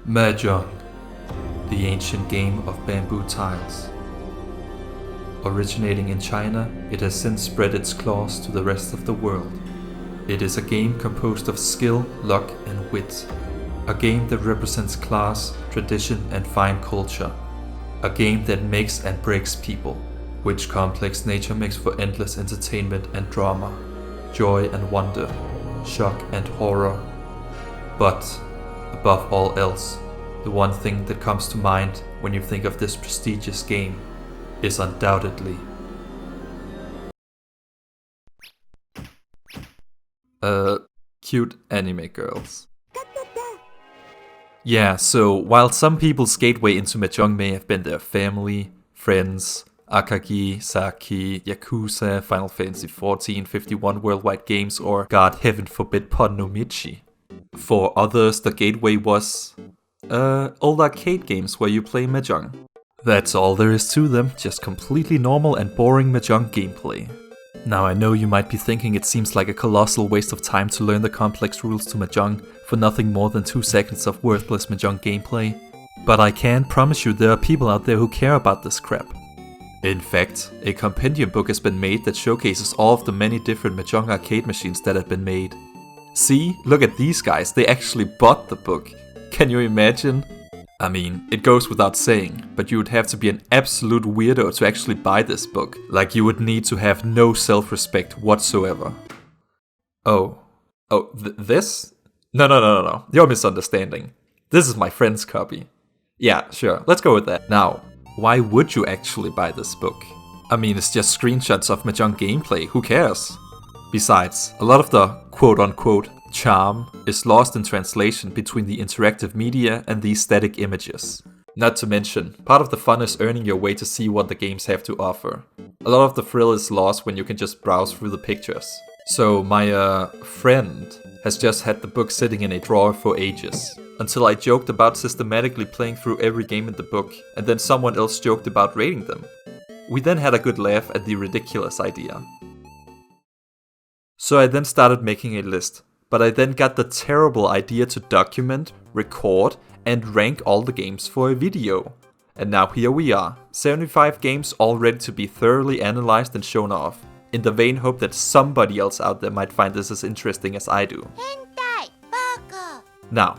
Mahjong, the ancient game of bamboo tiles. Originating in China, it has since spread its claws to the rest of the world. It is a game composed of skill, luck and wit. A game that represents class, tradition and fine culture. A game that makes and breaks people, which complex nature makes for endless entertainment and drama, joy and wonder, shock and horror. But, above all else, the one thing that comes to mind when you think of this prestigious game is undoubtedly cute anime girls. Yeah, so while some people's gateway into Mahjong may have been their family, friends, Akagi, Saki, Yakuza, Final Fantasy XIV, 51 worldwide games, or God heaven forbid Pon no Michi. For others, the gateway was old arcade games where you play Mahjong. That's all there is to them, just completely normal and boring Mahjong gameplay. Now I know you might be thinking it seems like a colossal waste of time to learn the complex rules to Mahjong for nothing more than 2 seconds of worthless Mahjong gameplay, but I can promise you there are people out there who care about this crap. In fact, a compendium book has been made that showcases all of the many different Mahjong arcade machines that have been made. See, look at these guys, they actually bought the book. Can you imagine? I mean, it goes without saying, but you would have to be an absolute weirdo to actually buy this book. Like you would need to have no self-respect whatsoever. This? No, you're misunderstanding. This is my friend's copy. Yeah, sure, let's go with that. Now, why would you actually buy this book? I mean, it's just screenshots of Mahjong gameplay, who cares? Besides, a lot of the quote-unquote charm is lost in translation between the interactive media and these static images. Not to mention, part of the fun is earning your way to see what the games have to offer. A lot of the thrill is lost when you can just browse through the pictures. So my friend has just had the book sitting in a drawer for ages, until I joked about systematically playing through every game in the book, and then someone else joked about rating them. We then had a good laugh at the ridiculous idea. So I then started making a list, but I then got the terrible idea to document, record, and rank all the games for a video. And now here we are, 75 games all ready to be thoroughly analyzed and shown off, in the vain hope that somebody else out there might find this as interesting as I do. Hentai, baka. Now,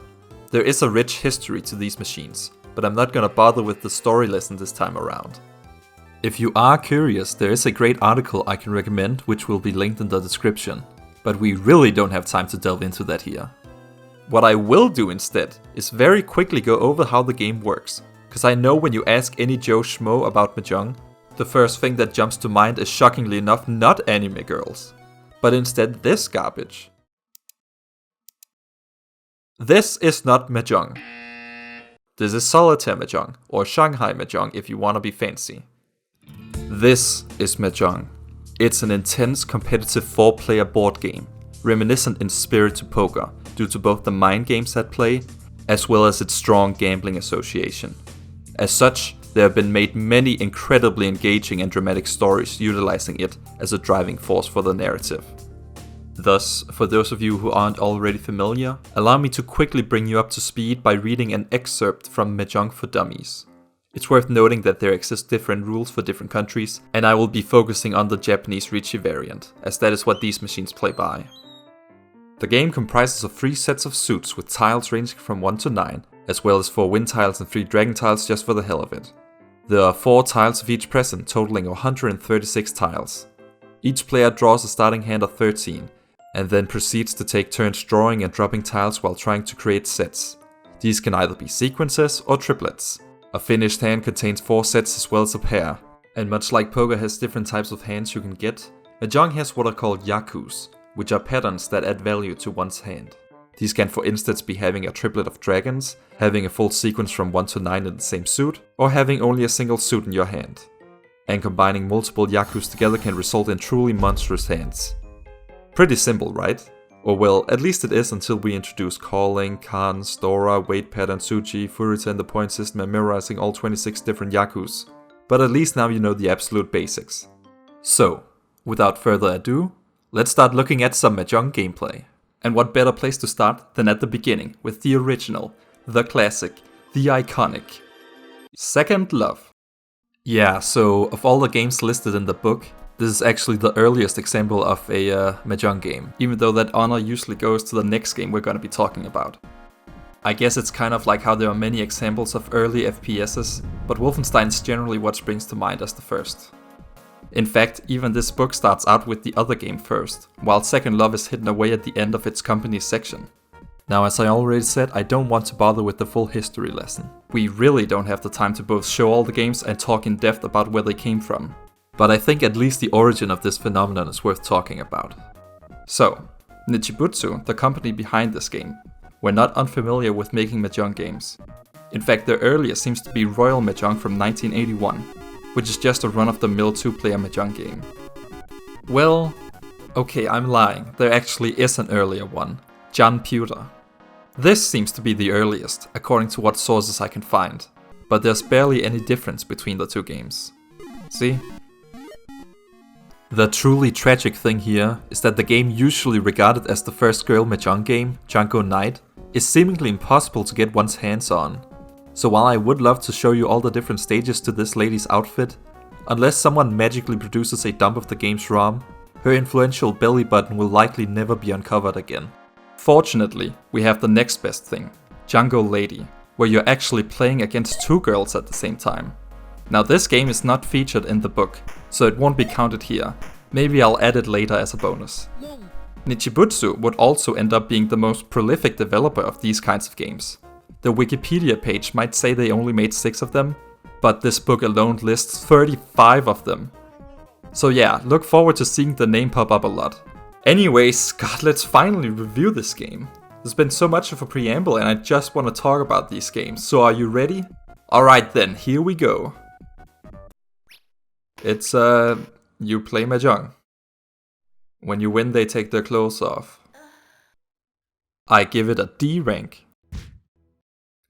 there is a rich history to these machines, but I'm not gonna bother with the story lesson this time around. If you are curious, there is a great article I can recommend which will be linked in the description, but we really don't have time to delve into that here. What I will do instead is very quickly go over how the game works, cause I know when you ask any Joe Schmo about Mahjong, the first thing that jumps to mind is shockingly enough not anime girls, but instead this garbage. This is not Mahjong. This is Solitaire Mahjong, or Shanghai Mahjong if you wanna be fancy. This is Mahjong. It's an intense competitive 4-player board game, reminiscent in spirit to poker, due to both the mind games at play, as well as its strong gambling association. As such, there have been made many incredibly engaging and dramatic stories utilizing it as a driving force for the narrative. Thus, for those of you who aren't already familiar, allow me to quickly bring you up to speed by reading an excerpt from Mahjong for Dummies. It's worth noting that there exist different rules for different countries, and I will be focusing on the Japanese Ricci variant, as that is what these machines play by. The game comprises of 3 sets of suits with tiles ranging from 1 to 9, as well as 4 wind tiles and 3 dragon tiles just for the hell of it. There are 4 tiles of each present, totaling 136 tiles. Each player draws a starting hand of 13, and then proceeds to take turns drawing and dropping tiles while trying to create sets. These can either be sequences or triplets. A finished hand contains 4 sets as well as a pair, and much like poker has different types of hands you can get, Mahjong has what are called yakus, which are patterns that add value to one's hand. These can for instance be having a triplet of dragons, having a full sequence from 1 to 9 in the same suit, or having only a single suit in your hand. And combining multiple yakus together can result in truly monstrous hands. Pretty simple, right? Or well, at least it is until we introduce calling, cons, Dora, weight pattern, Suchi, Furita and the point system and memorizing all 26 different yakus. But at least now you know the absolute basics. So, without further ado, let's start looking at some Mahjong gameplay. And what better place to start than at the beginning with the original, the classic, the iconic. Second Love. Yeah, so of all the games listed in the book, this is actually the earliest example of a Mahjong game, even though that honor usually goes to the next game we're gonna be talking about. I guess it's kind of like how there are many examples of early FPSs, but Wolfenstein's generally what springs to mind as the first. In fact, even this book starts out with the other game first, while Second Love is hidden away at the end of its company section. Now, as I already said, I don't want to bother with the full history lesson. We really don't have the time to both show all the games and talk in depth about where they came from. But I think at least the origin of this phenomenon is worth talking about. So, Nichibutsu, the company behind this game, were not unfamiliar with making Mahjong games. In fact, their earliest seems to be Royal Mahjong from 1981, which is just a run-of-the-mill 2-player Mahjong game. Well, okay, I'm lying. There actually is an earlier one, Janshi. This seems to be the earliest, according to what sources I can find, but there's barely any difference between the two games. See? The truly tragic thing here is that the game usually regarded as the first girl Mahjong game, Janko Knight, is seemingly impossible to get one's hands on. So while I would love to show you all the different stages to this lady's outfit, unless someone magically produces a dump of the game's ROM, her influential belly button will likely never be uncovered again. Fortunately, we have the next best thing, Django Lady, where you're actually playing against two girls at the same time. Now this game is not featured in the book, so it won't be counted here. Maybe I'll add it later as a bonus. Nichibutsu would also end up being the most prolific developer of these kinds of games. The Wikipedia page might say they only made 6 of them, but this book alone lists 35 of them. So yeah, look forward to seeing the name pop up a lot. Anyways, God, let's finally review this game. There's been so much of a preamble and I just want to talk about these games, so are you ready? Alright then, here we go. It's you play Mahjong. When you win they take their clothes off. I give it a D rank.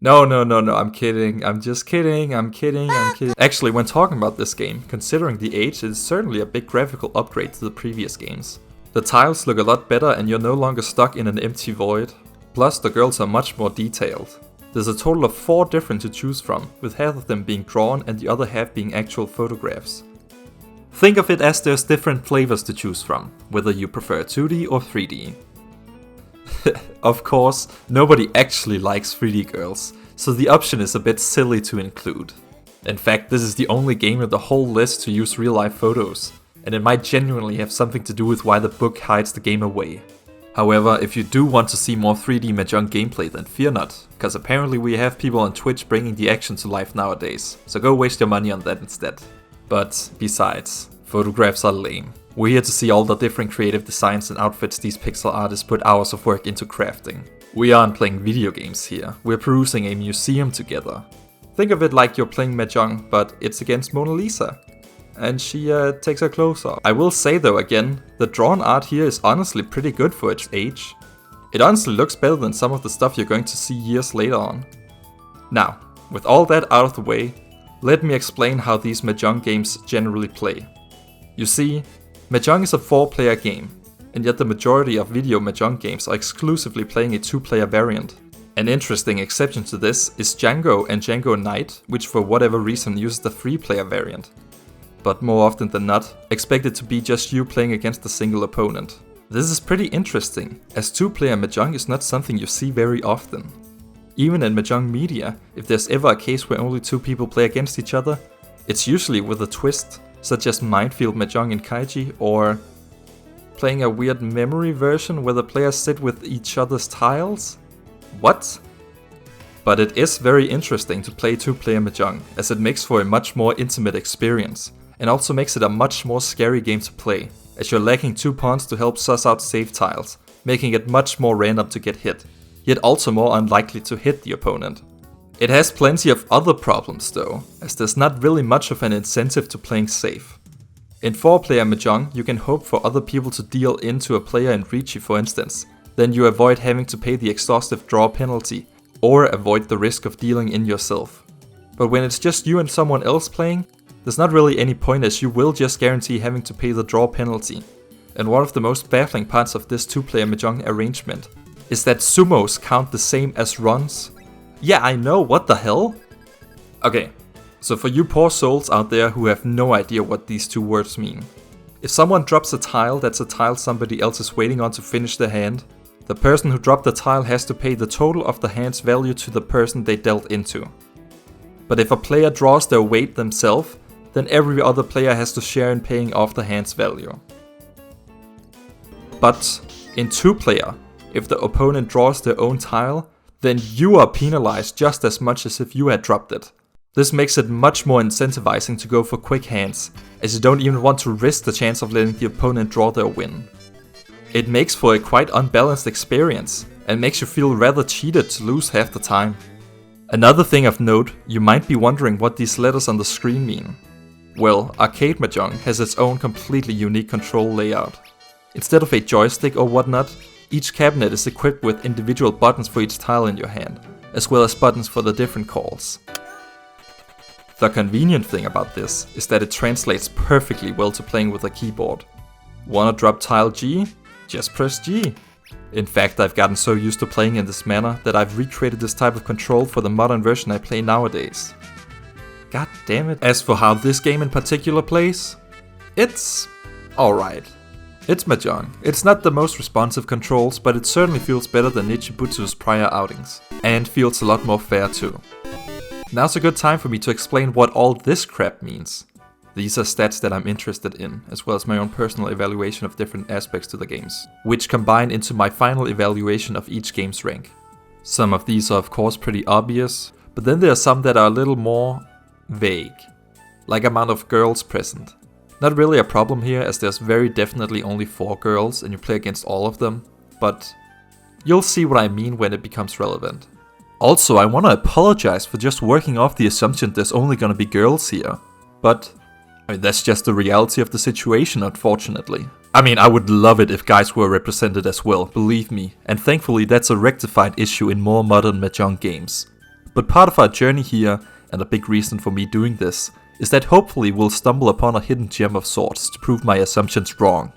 No, I'm kidding. I'm just kidding. I'm kidding. Actually, when talking about this game, considering the age, it is certainly a big graphical upgrade to the previous games. The tiles look a lot better and you're no longer stuck in an empty void. Plus, the girls are much more detailed. There's a total of 4 different to choose from, with half of them being drawn and the other half being actual photographs. Think of it as there's different flavors to choose from, whether you prefer 2D or 3D. Of course, nobody actually likes 3D girls, so the option is a bit silly to include. In fact, this is the only game in the whole list to use real-life photos, and it might genuinely have something to do with why the book hides the game away. However, if you do want to see more 3D Mahjong gameplay, then fear not, because apparently we have people on Twitch bringing the action to life nowadays, so go waste your money on that instead. But besides, photographs are lame. We're here to see all the different creative designs and outfits these pixel artists put hours of work into crafting. We aren't playing video games here, we're perusing a museum together. Think of it like you're playing Mahjong, but it's against Mona Lisa. And she takes her clothes off. I will say though again, the drawn art here is honestly pretty good for its age. It honestly looks better than some of the stuff you're going to see years later on. Now, with all that out of the way, let me explain how these Mahjong games generally play. You see, Mahjong is a 4-player game, and yet the majority of video Mahjong games are exclusively playing a 2-player variant. An interesting exception to this is Django and Django Knight, which for whatever reason uses the 3-player variant. But more often than not, expect it to be just you playing against a single opponent. This is pretty interesting, as 2-player Mahjong is not something you see very often. Even in Mahjong media, if there's ever a case where only 2 people play against each other, it's usually with a twist, such as Minefield Mahjong in Kaiji, or playing a weird memory version where the players sit with each other's tiles? What? But it is very interesting to play 2-player Mahjong, as it makes for a much more intimate experience, and also makes it a much more scary game to play, as you're lacking 2 pawns to help suss out save tiles, making it much more random to get hit, yet also more unlikely to hit the opponent. It has plenty of other problems though, as there's not really much of an incentive to playing safe. In 4-player Mahjong, you can hope for other people to deal into a player in Riichi for instance, then you avoid having to pay the exhaustive draw penalty, or avoid the risk of dealing in yourself. But when it's just you and someone else playing, there's not really any point as you will just guarantee having to pay the draw penalty. And one of the most baffling parts of this 2-player Mahjong arrangement is that sumos count the same as runs. Yeah, I know, what the hell? Okay, so for you poor souls out there who have no idea what these two words mean. If someone drops a tile, that's a tile somebody else is waiting on to finish their hand. The person who dropped the tile has to pay the total of the hand's value to the person they dealt into. But if a player draws their weight themselves, then every other player has to share in paying off the hand's value. But in 2-player, if the opponent draws their own tile, then you are penalized just as much as if you had dropped it. This makes it much more incentivizing to go for quick hands, as you don't even want to risk the chance of letting the opponent draw their win. It makes for a quite unbalanced experience, and makes you feel rather cheated to lose half the time. Another thing of note, you might be wondering what these letters on the screen mean. Well, arcade Mahjong has its own completely unique control layout. Instead of a joystick or whatnot, each cabinet is equipped with individual buttons for each tile in your hand, as well as buttons for the different calls. The convenient thing about this is that it translates perfectly well to playing with a keyboard. Wanna drop tile G? Just press G. In fact, I've gotten so used to playing in this manner that I've recreated this type of control for the modern version I play nowadays. God damn it. As for how this game in particular plays, it's alright. It's Mahjong. It's not the most responsive controls, but it certainly feels better than Nichibutsu's prior outings. And feels a lot more fair too. Now's a good time for me to explain what all this crap means. These are stats that I'm interested in, as well as my own personal evaluation of different aspects to the games, which combine into my final evaluation of each game's rank. Some of these are of course pretty obvious, but then there are some that are a little more vague. Like amount of girls present. Not really a problem here, as there's very definitely only 4 girls and you play against all of them, but you'll see what I mean when it becomes relevant. Also, I want to apologize for just working off the assumption there's only gonna be girls here, but that's just the reality of the situation, unfortunately. I mean, I would love it if guys were represented as well, believe me, and thankfully that's a rectified issue in more modern Mahjong games. But part of our journey here, and a big reason for me doing this, is that hopefully we'll stumble upon a hidden gem of sorts to prove my assumptions wrong.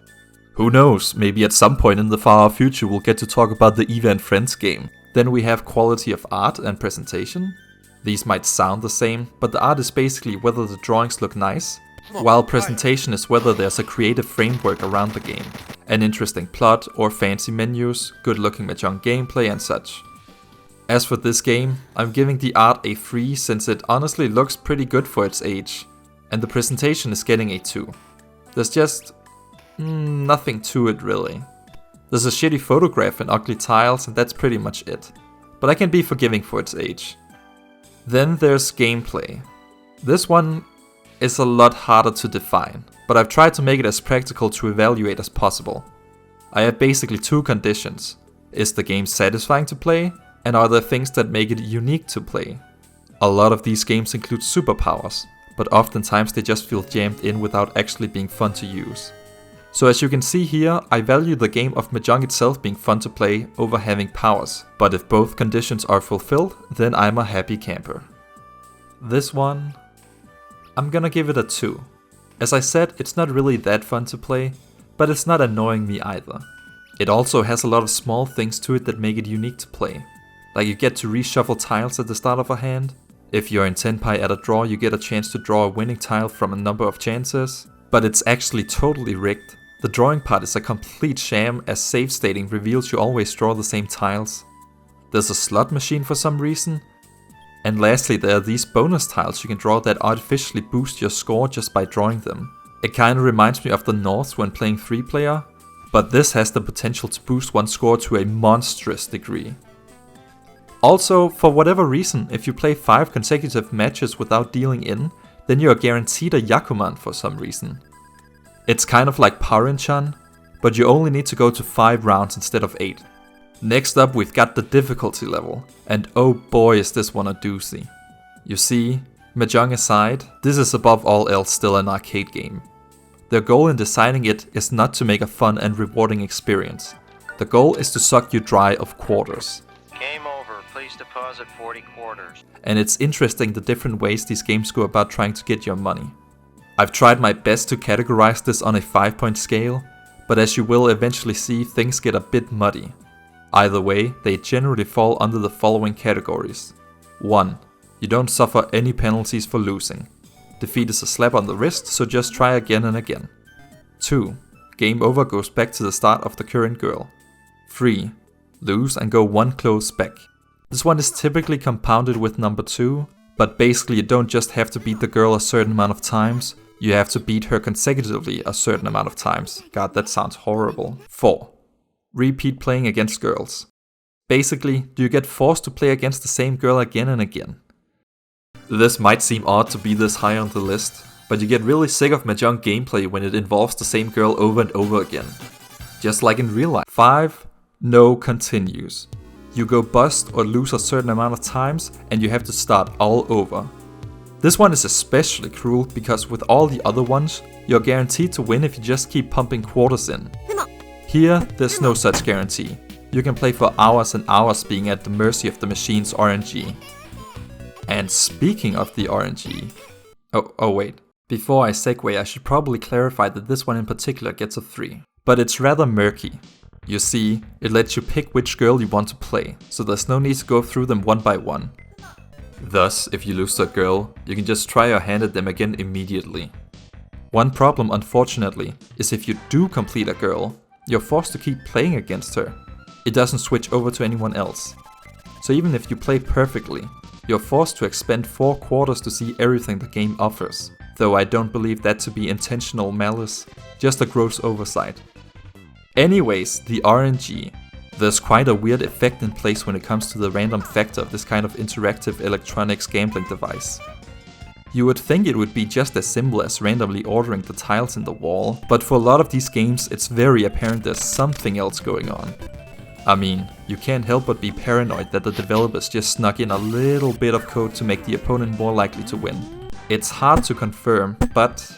Who knows, maybe at some point in the far future we'll get to talk about the Eva and Friends game. Then we have quality of art and presentation. These might sound the same, but the art is basically whether the drawings look nice, while presentation is whether there's a creative framework around the game, an interesting plot or fancy menus, good looking Mahjong gameplay and such. As for this game, I'm giving the art a 3 since it honestly looks pretty good for its age, and the presentation is getting a 2. There's just nothing to it really. There's a shitty photograph and ugly tiles and that's pretty much it, but I can be forgiving for its age. Then there's gameplay. This one is a lot harder to define, but I've tried to make it as practical to evaluate as possible. I have basically 2 conditions. Is the game satisfying to play? And are there things that make it unique to play? A lot of these games include superpowers, but oftentimes they just feel jammed in without actually being fun to use. So as you can see here, I value the game of Mahjong itself being fun to play over having powers, but if both conditions are fulfilled, then I'm a happy camper. This one, I'm gonna give it a 2. As I said, it's not really that fun to play, but it's not annoying me either. It also has a lot of small things to it that make it unique to play. Like you get to reshuffle tiles at the start of a hand. If you're in Senpai at a draw, you get a chance to draw a winning tile from a number of chances. But it's actually totally rigged. The drawing part is a complete sham, as save stating reveals you always draw the same tiles. There's a slot machine for some reason. And lastly, there are these bonus tiles you can draw that artificially boost your score just by drawing them. It kinda reminds me of the North when playing 3-player, but this has the potential to boost one's score to a monstrous degree. Also, for whatever reason, if you play 5 consecutive matches without dealing in, then you are guaranteed a Yakuman for some reason. It's kind of like Parin-chan, but you only need to go to 5 rounds instead of 8. Next up we've got the difficulty level, and oh boy is this one a doozy. You see, Mahjong aside, this is above all else still an arcade game. Their goal in designing it is not to make a fun and rewarding experience. The goal is to suck you dry of quarters. Game over. Please deposit 40 quarters. And it's interesting the different ways these games go about trying to get your money. I've tried my best to categorize this on a 5-point scale, but as you will eventually see, things get a bit muddy. Either way, they generally fall under the following categories. 1. You don't suffer any penalties for losing. Defeat is a slap on the wrist, so just try again and again. 2. Game over goes back to the start of the current girl. 3. Lose and go one close back. This one is typically compounded with number 2, but basically you don't just have to beat the girl a certain amount of times, you have to beat her consecutively a certain amount of times. God, that sounds horrible. 4. Repeat playing against girls. Basically, you get forced to play against the same girl again and again. This might seem odd to be this high on the list, but you get really sick of Mahjong gameplay when it involves the same girl over and over again. Just like in real life. 5. No continues. You go bust or lose a certain amount of times and you have to start all over. This one is especially cruel because with all the other ones, you're guaranteed to win if you just keep pumping quarters in. Here, there's no such guarantee. You can play for hours and hours being at the mercy of the machine's RNG. And speaking of the RNG... Oh wait. Before I segue, I should probably clarify that this one in particular gets a 3. But it's rather murky. You see, it lets you pick which girl you want to play, so there's no need to go through them one by one. Thus, if you lose to a girl, you can just try your hand at them again immediately. One problem, unfortunately, is if you do complete a girl, you're forced to keep playing against her. It doesn't switch over to anyone else. So even if you play perfectly, you're forced to expend 4 quarters to see everything the game offers. Though I don't believe that to be intentional malice, just a gross oversight. Anyways, the RNG. There's quite a weird effect in place when it comes to the random factor of this kind of interactive electronics gambling device. You would think it would be just as simple as randomly ordering the tiles in the wall, but for a lot of these games it's very apparent there's something else going on. I mean, you can't help but be paranoid that the developers just snuck in a little bit of code to make the opponent more likely to win. It's hard to confirm, but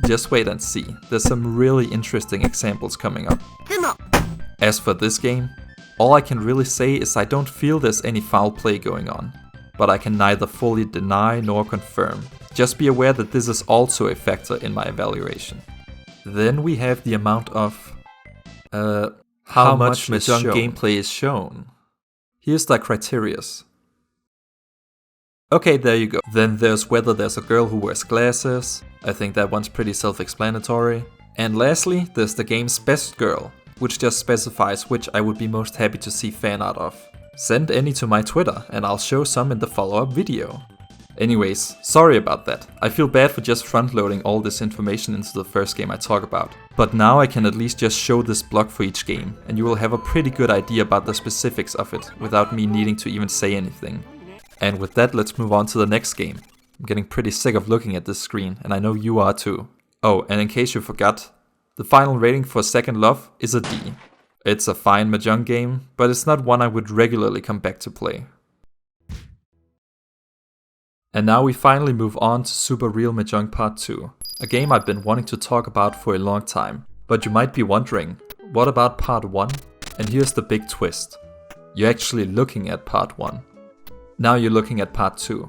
just wait and see. There's some really interesting examples coming up. As for this game, all I can really say is I don't feel there's any foul play going on, but I can neither fully deny nor confirm. Just be aware that this is also a factor in my evaluation. Then we have the amount of how much Mahjong gameplay is shown. Here's the criteria. Okay, there you go. Then there's whether there's a girl who wears glasses. I think that one's pretty self-explanatory. And lastly, there's the game's best girl, which just specifies which I would be most happy to see fan art of. Send any to my Twitter and I'll show some in the follow-up video. Anyways, sorry about that. I feel bad for just front-loading all this information into the first game I talk about. But now I can at least just show this block for each game, and you will have a pretty good idea about the specifics of it, without me needing to even say anything. And with that, let's move on to the next game. I'm getting pretty sick of looking at this screen, and I know you are too. Oh, and in case you forgot, the final rating for Second Love is a D. It's a fine Mahjong game, but it's not one I would regularly come back to play. And now we finally move on to Super Real Mahjong Part 2, a game I've been wanting to talk about for a long time. But you might be wondering, what about Part 1? And here's the big twist. You're actually looking at Part 1. Now you're looking at Part 2.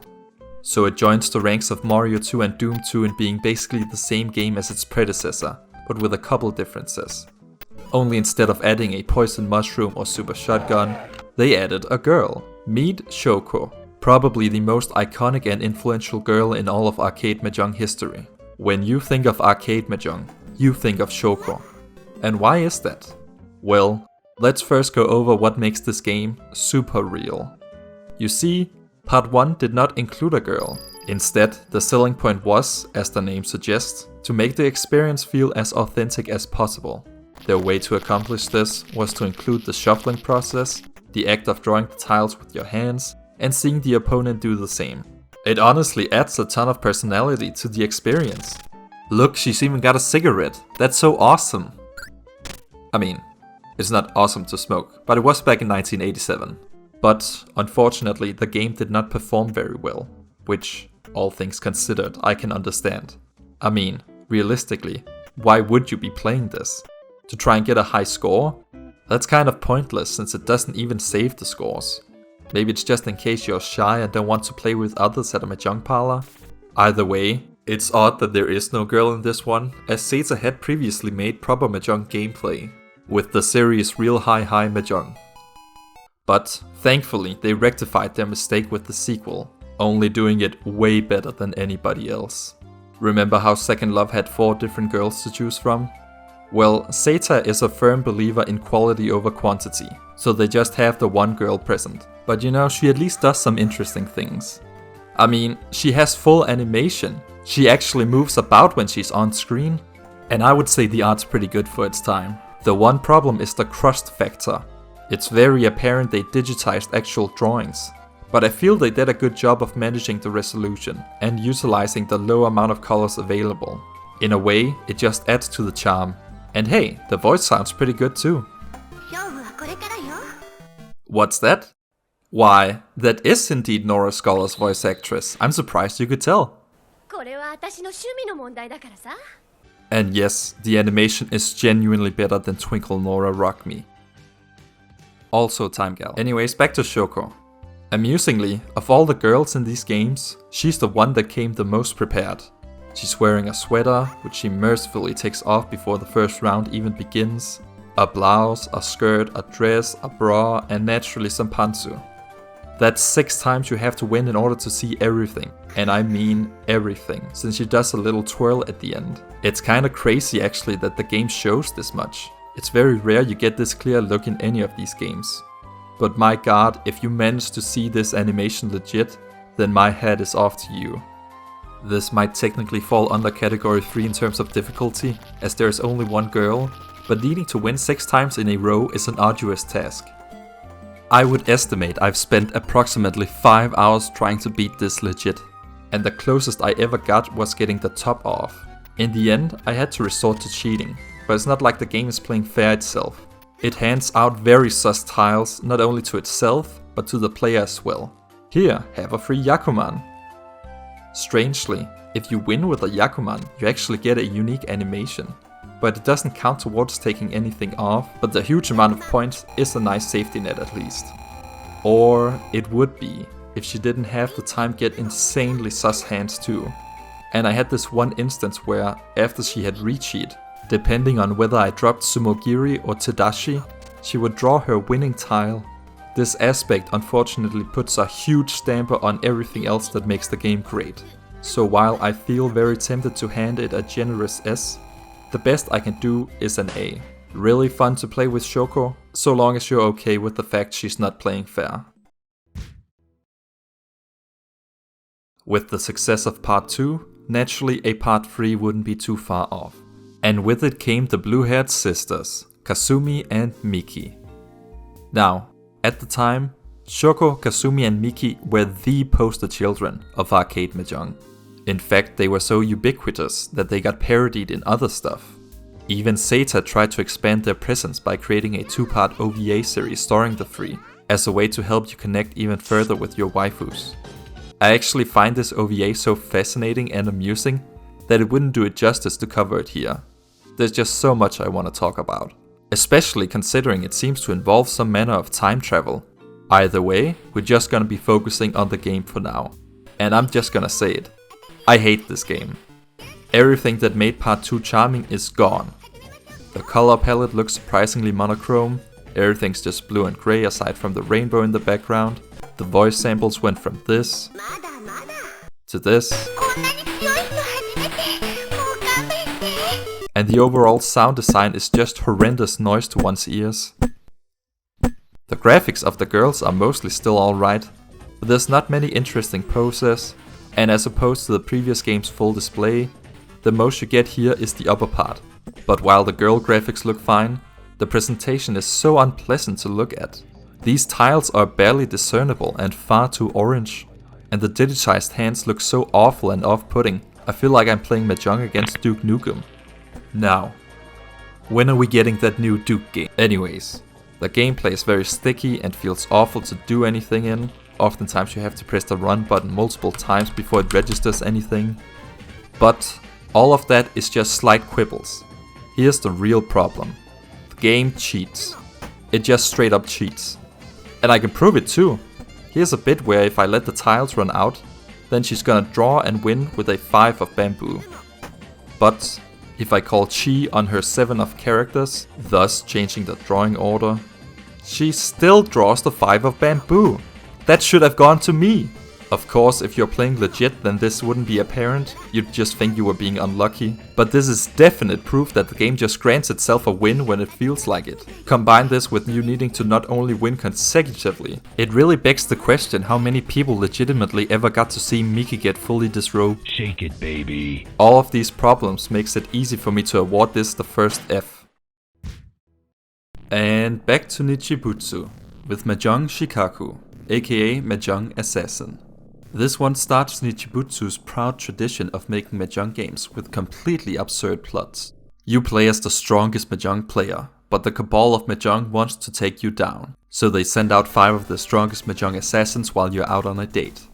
So it joins the ranks of Mario 2 and Doom 2 in being basically the same game as its predecessor, but with a couple differences. Only instead of adding a poison mushroom or super shotgun, they added a girl. Meet Shoko. Probably the most iconic and influential girl in all of arcade Mahjong history. When you think of arcade Mahjong, you think of Shoko. And why is that? Well, let's first go over what makes this game super real. You see, Part 1 did not include a girl. Instead, the selling point was, as the name suggests, to make the experience feel as authentic as possible. Their way to accomplish this was to include the shuffling process, the act of drawing the tiles with your hands, and seeing the opponent do the same. It honestly adds a ton of personality to the experience. Look, she's even got a cigarette. That's so awesome. I mean, it's not awesome to smoke, but it was back in 1987. But unfortunately, the game did not perform very well, which, all things considered, I can understand. I mean, realistically, why would you be playing this? To try and get a high score? That's kind of pointless since it doesn't even save the scores. Maybe it's just in case you're shy and don't want to play with others at a Mahjong parlor. Either way, it's odd that there is no girl in this one, as Seta had previously made proper Mahjong gameplay, with the series Real High High Mahjong. But thankfully they rectified their mistake with the sequel, only doing it way better than anybody else. Remember how Second Love had 4 different girls to choose from? Well, 𝓝𝓪 is a firm believer in quality over quantity, so they just have the one girl present. But you know, she at least does some interesting things. I mean, she has full animation, she actually moves about when she's on screen, and I would say the art's pretty good for its time. The one problem is the crust factor. It's very apparent they digitized actual drawings, but I feel they did a good job of managing the resolution and utilizing the low amount of colors available. In a way, it just adds to the charm. And hey, the voice sounds pretty good too. What's that? Why, that is indeed Nora Scholar's voice actress. I'm surprised you could tell. And yes, the animation is genuinely better than Twinkle Nora Rock Me. Also Time Gal. Anyways, back to Shoko. Amusingly, of all the girls in these games, she's the one that came the most prepared. She's wearing a sweater, which she mercifully takes off before the first round even begins, a blouse, a skirt, a dress, a bra, and naturally some pantsu. That's 6 times you have to win in order to see everything, and I mean everything, since she does a little twirl at the end. It's kinda crazy actually that the game shows this much. It's very rare you get this clear look in any of these games. But my god, if you manage to see this animation legit, then my hat is off to you. This might technically fall under category 3 in terms of difficulty, as there is only one girl, but needing to win 6 times in a row is an arduous task. I would estimate I've spent approximately 5 hours trying to beat this legit, and the closest I ever got was getting the top off. In the end, I had to resort to cheating, but it's not like the game is playing fair itself. It hands out very sus tiles, not only to itself, but to the player as well. Here, have a free Yakuman. Strangely, if you win with a Yakuman, you actually get a unique animation. But it doesn't count towards taking anything off, but the huge amount of points is a nice safety net at least. Or it would be, if she didn't have the time get insanely sus hands too. And I had this one instance where, after she had recheat, depending on whether I dropped Sumogiri or Tadashi, she would draw her winning tile. This aspect unfortunately puts a huge stamper on everything else that makes the game great. So while I feel very tempted to hand it a generous S, the best I can do is an A. Really fun to play with Shoko, so long as you're okay with the fact she's not playing fair. With the success of part 2, naturally a part 3 wouldn't be too far off. And with it came the blue-haired sisters, Kasumi and Miki. Now, at the time, Shoko, Kasumi and Miki were the poster children of arcade Mahjong. In fact, they were so ubiquitous that they got parodied in other stuff. Even 𝓝𝓪 tried to expand their presence by creating a 2-part OVA series starring the 3, as a way to help you connect even further with your waifus. I actually find this OVA so fascinating and amusing that it wouldn't do it justice to cover it here. There's just so much I want to talk about. Especially considering it seems to involve some manner of time travel. Either way, we're just gonna be focusing on the game for now. And I'm just gonna say it. I hate this game. Everything that made part 2 charming is gone. The color palette looks surprisingly monochrome, everything's just blue and grey aside from the rainbow in the background. The voice samples went from this to this. And the overall sound design is just horrendous noise to one's ears. The graphics of the girls are mostly still alright, but there's not many interesting poses, and as opposed to the previous game's full display, the most you get here is the upper part. But while the girl graphics look fine, the presentation is so unpleasant to look at. These tiles are barely discernible and far too orange, and the digitized hands look so awful and off-putting, I feel like I'm playing Mahjong against Duke Nukem. Now, when are we getting that new Duke game? Anyways, the gameplay is very sticky and feels awful to do anything in. Oftentimes you have to press the run button multiple times before it registers anything. But all of that is just slight quibbles. Here's the real problem. The game cheats. It just straight up cheats. And I can prove it too. Here's a bit where if I let the tiles run out, then she's gonna draw and win with a 5 of bamboo. But if I call Chi on her 7 of characters, thus changing the drawing order, She still draws the 5 of bamboo. That should have gone to me. Of course, if you're playing legit, then this wouldn't be apparent. You'd just think you were being unlucky. But this is definite proof that the game just grants itself a win when it feels like it. Combine this with you needing to not only win consecutively, it really begs the question how many people legitimately ever got to see Miki get fully disrobed. Shake it, baby. All of these problems makes it easy for me to award this the first F. And back to Nichibutsu with Mahjong Shikaku, aka Mahjong Assassin. This one starts Nichibutsu's proud tradition of making Mahjong games with completely absurd plots. You play as the strongest Mahjong player, but the cabal of Mahjong wants to take you down. So they send out 5 of the strongest Mahjong assassins while you're out on a date.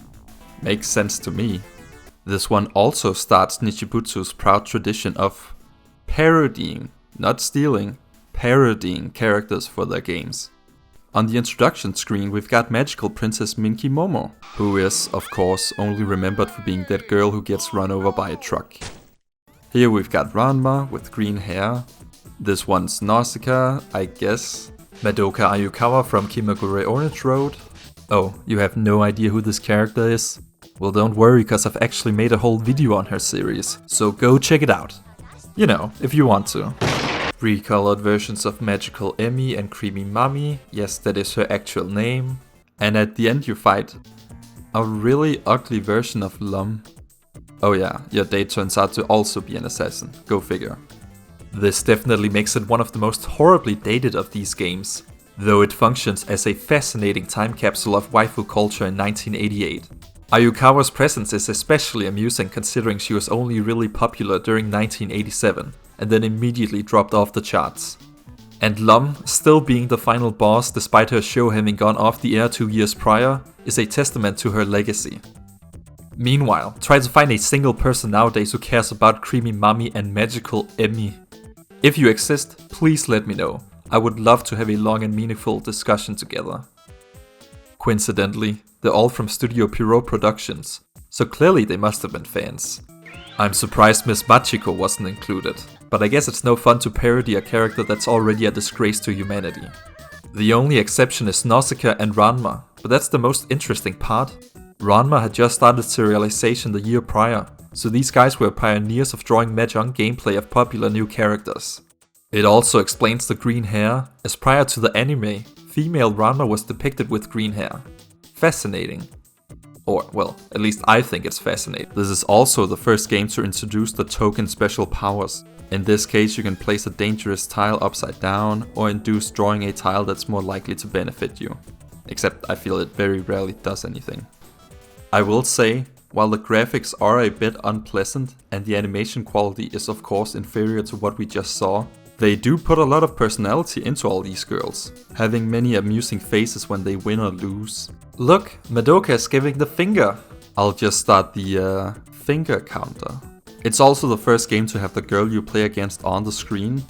Makes sense to me. This one also starts Nichibutsu's proud tradition of parodying, not stealing, parodying characters for their games. On the introduction screen we've got magical princess Minky Momo, who is, of course, only remembered for being that girl who gets run over by a truck. Here we've got Ranma with green hair. This one's Nausicaa, I guess. Madoka Ayukawa from Kimagure Orange Road. Oh, you have no idea who this character is? Well, don't worry, cause I've actually made a whole video on her series, so go check it out. You know, if you want to. Recolored versions of Magical Emmy and Creamy Mami, yes, that is her actual name. And at the end you fight a really ugly version of Lum. Oh yeah, your date turns out to also be an assassin, go figure. This definitely makes it one of the most horribly dated of these games, though it functions as a fascinating time capsule of waifu culture in 1988. Ayukawa's presence is especially amusing considering she was only really popular during 1987. And then immediately dropped off the charts. And Lum, still being the final boss despite her show having gone off the air 2 years prior, is a testament to her legacy. Meanwhile, try to find a single person nowadays who cares about Creamy Mami and Magical Emmy. If you exist, please let me know. I would love to have a long and meaningful discussion together. Coincidentally, they're all from Studio Pierrot Productions, so clearly they must have been fans. I'm surprised Miss Machiko wasn't included, but I guess it's no fun to parody a character that's already a disgrace to humanity. The only exception is Nausicaa and Ranma, but that's the most interesting part. Ranma had just started serialization the year prior, so these guys were pioneers of drawing Mahjong gameplay of popular new characters. It also explains the green hair, as prior to the anime, female Ranma was depicted with green hair. Fascinating. Or, well, at least I think it's fascinating. This is also the first game to introduce the token special powers. In this case, you can place a dangerous tile upside down, or induce drawing a tile that's more likely to benefit you. Except I feel it very rarely does anything. I will say, while the graphics are a bit unpleasant, and the animation quality is of course inferior to what we just saw, they do put a lot of personality into all these girls, having many amusing faces when they win or lose. Look, Madoka is giving the finger! I'll just start the finger counter. It's also the first game to have the girl you play against on the screen,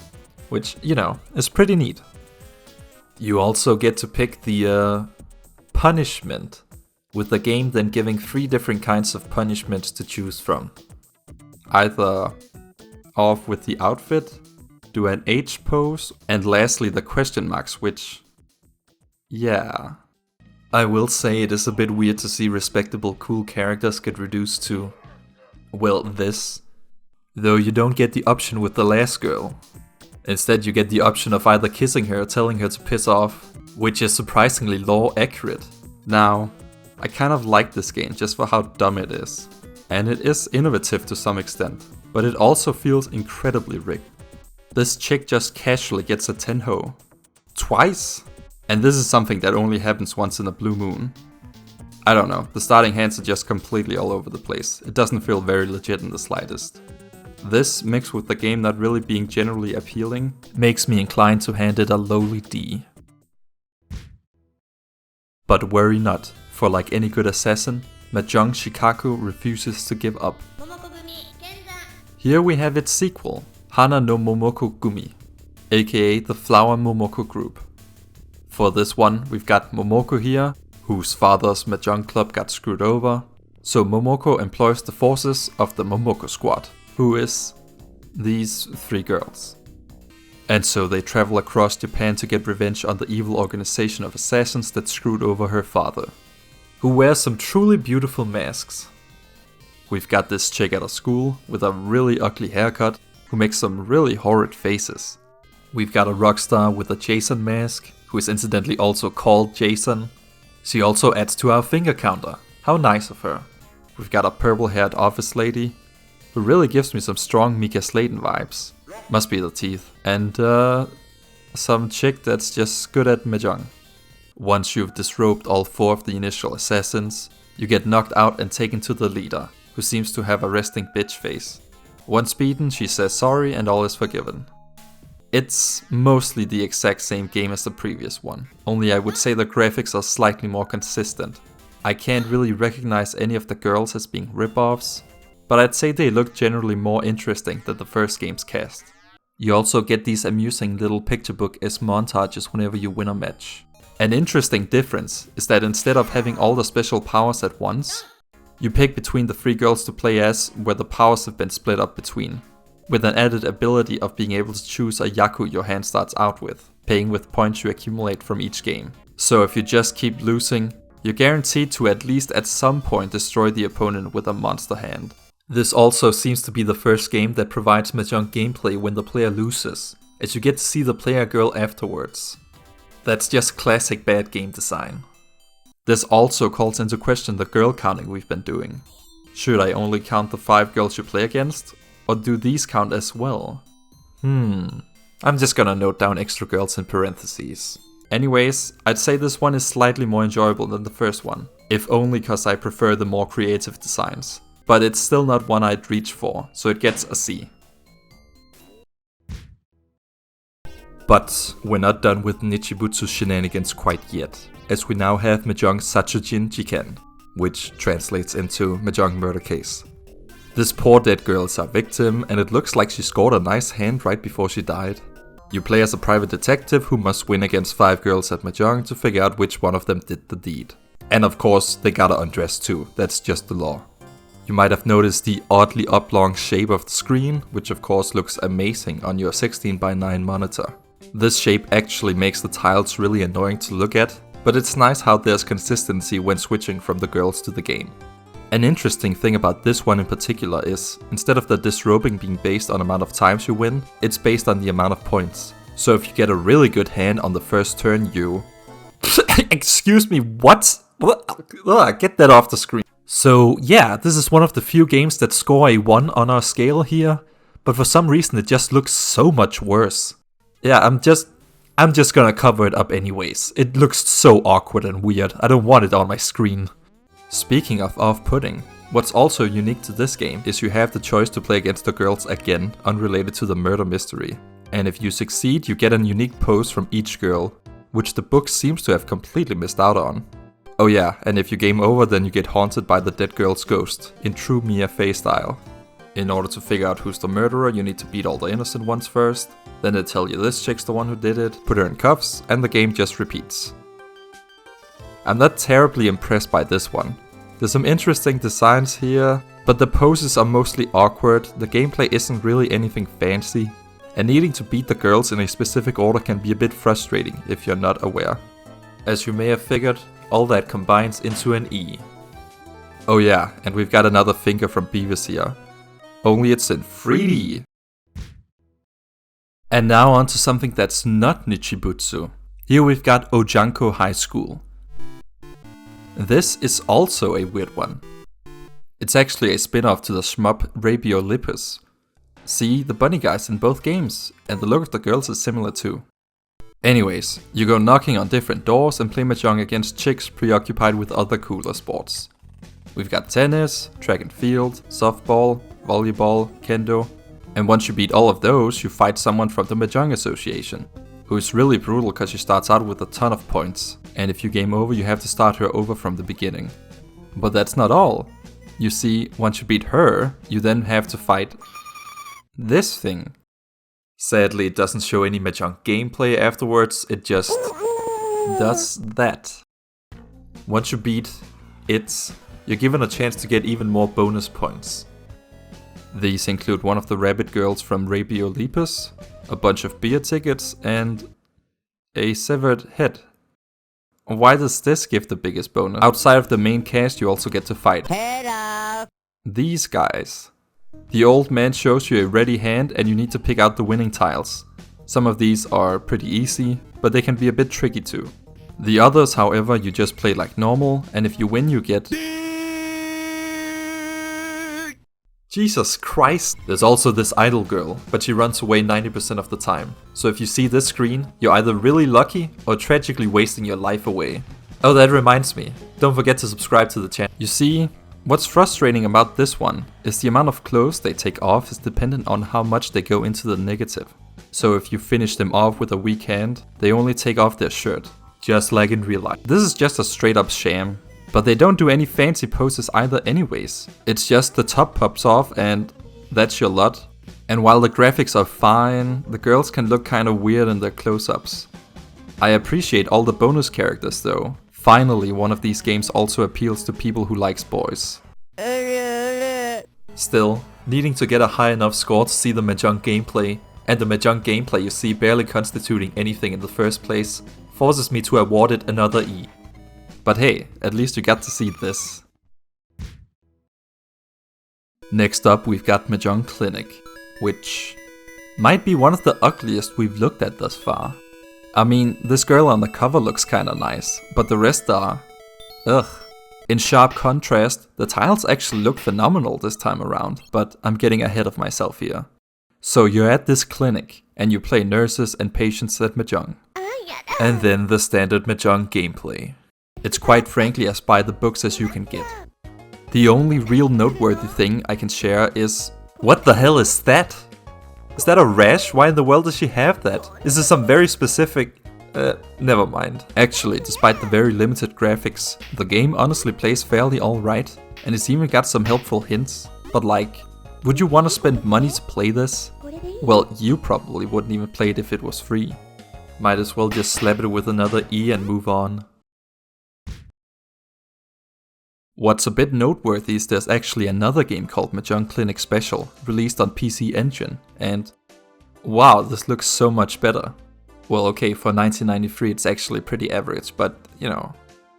which, you know, is pretty neat. You also get to pick the punishment, with the game then giving 3 different kinds of punishments to choose from. Either off with the outfit, do an H pose, and lastly the question marks, which, yeah. I will say it is a bit weird to see respectable cool characters get reduced to, well, this. Though you don't get the option with the last girl. Instead you get the option of either kissing her or telling her to piss off, which is surprisingly lore accurate. Now, I kind of like this game just for how dumb it is. And it is innovative to some extent, but it also feels incredibly rigged. This chick just casually gets a tenho. Twice? And this is something that only happens once in a blue moon. I don't know, the starting hands are just completely all over the place. It doesn't feel very legit in the slightest. This, mixed with the game not really being generally appealing, makes me inclined to hand it a lowly D. But worry not, for like any good assassin, Mahjong Shikaku refuses to give up. Here we have its sequel, Hana no Momoko Gumi, aka the Flower Momoko group. For this one, we've got Momoko here, whose father's Mahjong club got screwed over, so Momoko employs the forces of the Momoko squad, who is these 3 girls. And so they travel across Japan to get revenge on the evil organization of assassins that screwed over her father, who wears some truly beautiful masks. We've got this chick out of school with a really ugly haircut who makes some really horrid faces. We've got a rock star with a Jason mask, who is incidentally also called Jason. She also adds to our finger counter. How nice of her. We've got a purple-haired office lady, who really gives me some strong Mika Sladen vibes. Must be the teeth. And some chick that's just good at Mahjong. Once you've disrobed all 4 of the initial assassins, you get knocked out and taken to the leader, who seems to have a resting bitch face. Once beaten, she says sorry and all is forgiven. It's mostly the exact same game as the previous one, only I would say the graphics are slightly more consistent. I can't really recognize any of the girls as being rip-offs, but I'd say they look generally more interesting than the first game's cast. You also get these amusing little picture book-esque montages whenever you win a match. An interesting difference is that instead of having all the special powers at once, you pick between the 3 girls to play as where the powers have been split up between, with an added ability of being able to choose a Yaku your hand starts out with, paying with points you accumulate from each game. So if you just keep losing, you're guaranteed to at least at some point destroy the opponent with a monster hand. This also seems to be the first game that provides Mahjong gameplay when the player loses, as you get to see the player girl afterwards. That's just classic bad game design. This also calls into question the girl counting we've been doing. Should I only count the 5 girls you play against? Or do these count as well? I'm just gonna note down extra girls in parentheses. Anyways, I'd say this one is slightly more enjoyable than the first one, if only cause I prefer the more creative designs. But it's still not one I'd reach for, so it gets a C. But we're not done with Nichibutsu shenanigans quite yet, as we now have Mahjong Satsujin Jiken, which translates into Mahjong Murder Case. This poor dead girl is our victim, and it looks like she scored a nice hand right before she died. You play as a private detective who must win against 5 girls at Mahjong to figure out which one of them did the deed. And of course, they gotta undress too, that's just the law. You might have noticed the oddly oblong shape of the screen, which of course looks amazing on your 16:9 monitor. This shape actually makes the tiles really annoying to look at, but it's nice how there's consistency when switching from the girls to the game. An interesting thing about this one in particular is, instead of the disrobing being based on amount of times you win, it's based on the amount of points. So if you get a really good hand on the first turn, you... Excuse me, what? Get that off the screen. So yeah, this is one of the few games that score a 1 on our scale here, but for some reason it just looks so much worse. Yeah, I'm just gonna cover it up anyways. It looks so awkward and weird, I don't want it on my screen. Speaking of off-putting, what's also unique to this game is you have the choice to play against the girls again, unrelated to the murder mystery. And if you succeed, you get a unique pose from each girl, which the book seems to have completely missed out on. Oh yeah, and if you game over, then you get haunted by the dead girl's ghost, in true Mia-Fei style. In order to figure out who's the murderer, you need to beat all the innocent ones first, then they tell you this chick's the one who did it, put her in cuffs, and the game just repeats. I'm not terribly impressed by this one. There's some interesting designs here, but the poses are mostly awkward, the gameplay isn't really anything fancy, and needing to beat the girls in a specific order can be a bit frustrating if you're not aware. As you may have figured, all that combines into an E. Oh yeah, and we've got another finger from Beavis here. Only it's in 3D! And now on to something that's not Nichibutsu. Here we've got Ojanko High School. This is also a weird one. It's actually a spin-off to the shmup Rabiolipus. See, the bunny guys in both games, and the look of the girls is similar too. Anyways, you go knocking on different doors and play Mahjong against chicks preoccupied with other cooler sports. We've got tennis, track and field, softball, volleyball, kendo, and once you beat all of those, you fight someone from the Mahjong Association, who is really brutal cause she starts out with a ton of points, and if you game over you have to start her over from the beginning. But that's not all. You see, once you beat her, you then have to fight this thing. Sadly, it doesn't show any Mahjong gameplay afterwards, it just does that. Once you beat it, you're given a chance to get even more bonus points. These include one of the rabbit girls from Rabiolipus, a bunch of beer tickets, and a severed head. Why does this give the biggest bonus? Outside of the main cast, you also get to fight these guys. The old man shows you a ready hand and you need to pick out the winning tiles. Some of these are pretty easy, but they can be a bit tricky too. The others, however, you just play like normal, and if you win you get... Jesus Christ! There's also this idol girl, but she runs away 90% of the time. So if you see this screen, you're either really lucky or tragically wasting your life away. Oh, that reminds me, don't forget to subscribe to the channel. You see, what's frustrating about this one is the amount of clothes they take off is dependent on how much they go into the negative. So if you finish them off with a weak hand, they only take off their shirt, just like in real life. This is just a straight up sham. But they don't do any fancy poses either anyways. It's just the top pops off and that's your lot. And while the graphics are fine, the girls can look kinda weird in their close-ups. I appreciate all the bonus characters though. Finally, one of these games also appeals to people who likes boys. Still, needing to get a high enough score to see the Mahjong gameplay, and the Mahjong gameplay you see barely constituting anything in the first place, forces me to award it another E. But hey, at least you got to see this. Next up we've got Mahjong Clinic, which might be one of the ugliest we've looked at thus far. I mean, this girl on the cover looks kinda nice, but the rest are... ugh. In sharp contrast, the tiles actually look phenomenal this time around, but I'm getting ahead of myself here. So you're at this clinic, and you play nurses and patients at Mahjong. And then the standard Mahjong gameplay. It's quite frankly as by the books as you can get. The only real noteworthy thing I can share is... what the hell is that? Is that a rash? Why in the world does she have that? Is this some very specific... never mind. Actually, despite the very limited graphics, the game honestly plays fairly alright, and it's even got some helpful hints. But like, would you want to spend money to play this? Well, you probably wouldn't even play it if it was free. Might as well just slap it with another E and move on. What's a bit noteworthy is there's actually another game called Mahjong Clinic Special, released on PC Engine, and wow, this looks so much better. Well, okay, for 1993 it's actually pretty average, but you know.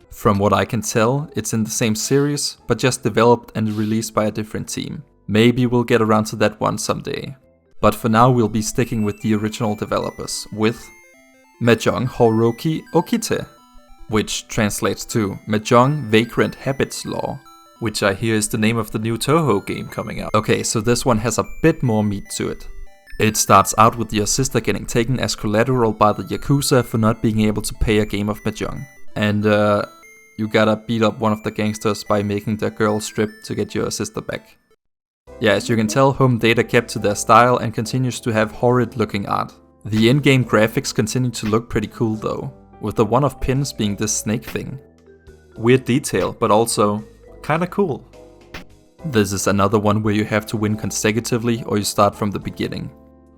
From what I can tell, it's in the same series, but just developed and released by a different team. Maybe we'll get around to that one someday. But for now we'll be sticking with the original developers, with Mahjong Hourouki Okite, which translates to Mahjong Vagrant Habits Law, which I hear is the name of the new Toho game coming out. Okay, so this one has a bit more meat to it. It starts out with your sister getting taken as collateral by the Yakuza for not being able to pay a game of Mahjong. And you gotta beat up one of the gangsters by making the girl strip to get your sister back. Yeah, as you can tell, home data kept to their style and continues to have horrid looking art. The in-game graphics continue to look pretty cool though, with the one-off pins being this snake thing. Weird detail, but also kinda cool. This is another one where you have to win consecutively or you start from the beginning.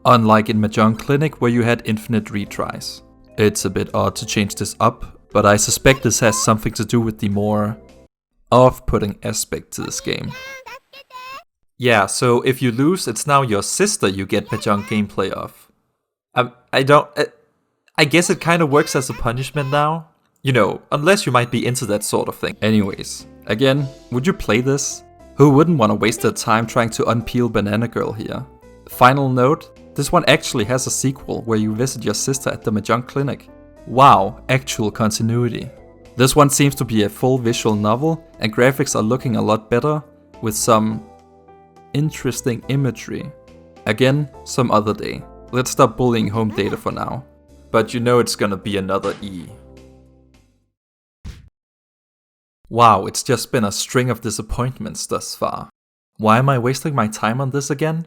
Unlike in Mahjong Clinic where you had infinite retries. It's a bit odd to change this up, but I suspect this has something to do with the more off-putting aspect to this game. Yeah, so if you lose, it's now your sister you get Mahjong gameplay of. I guess it kind of works as a punishment now. You know, unless you might be into that sort of thing. Anyways, again, would you play this? Who wouldn't want to waste their time trying to unpeel Banana Girl here? Final note, this one actually has a sequel where you visit your sister at the Mahjong Clinic. Wow, actual continuity. This one seems to be a full visual novel and graphics are looking a lot better with some interesting imagery. Again, some other day. Let's stop bullying home data for now. But you know it's gonna be another E. Wow, it's just been a string of disappointments thus far. Why am I wasting my time on this again?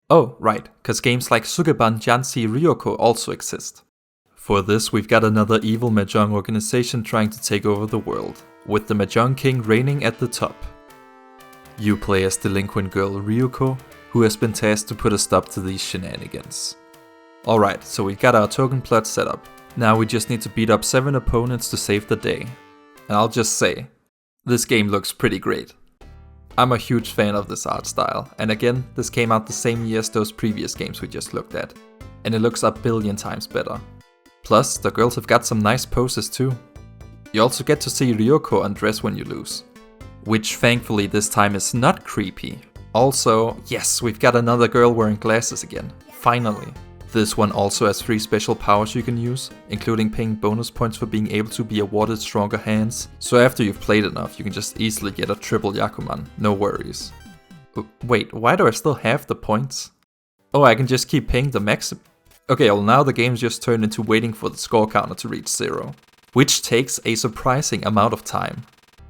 Oh, right, cause games like Sukeban, Janshi, Ryuko also exist. For this we've got another evil Mahjong organization trying to take over the world, with the Mahjong King reigning at the top. You play as delinquent girl Ryuko, who has been tasked to put a stop to these shenanigans. Alright, so we got our token plot set up. Now we just need to beat up 7 opponents to save the day. And I'll just say, this game looks pretty great. I'm a huge fan of this art style, and again, this came out the same year as those previous games we just looked at. and it looks a billion times better. Plus, the girls have got some nice poses too. You also get to see Ryuko undress when you lose, which thankfully this time is not creepy. Also, yes, we've got another girl wearing glasses again, finally. This one also has 3 special powers you can use, including paying bonus points for being able to be awarded stronger hands. So after you've played enough, you can just easily get a triple Yakuman, no worries. Wait, why do I still have the points? Oh, I can just keep paying the max. Okay, well now the game's just turned into waiting for the score counter to reach 0, which takes a surprising amount of time.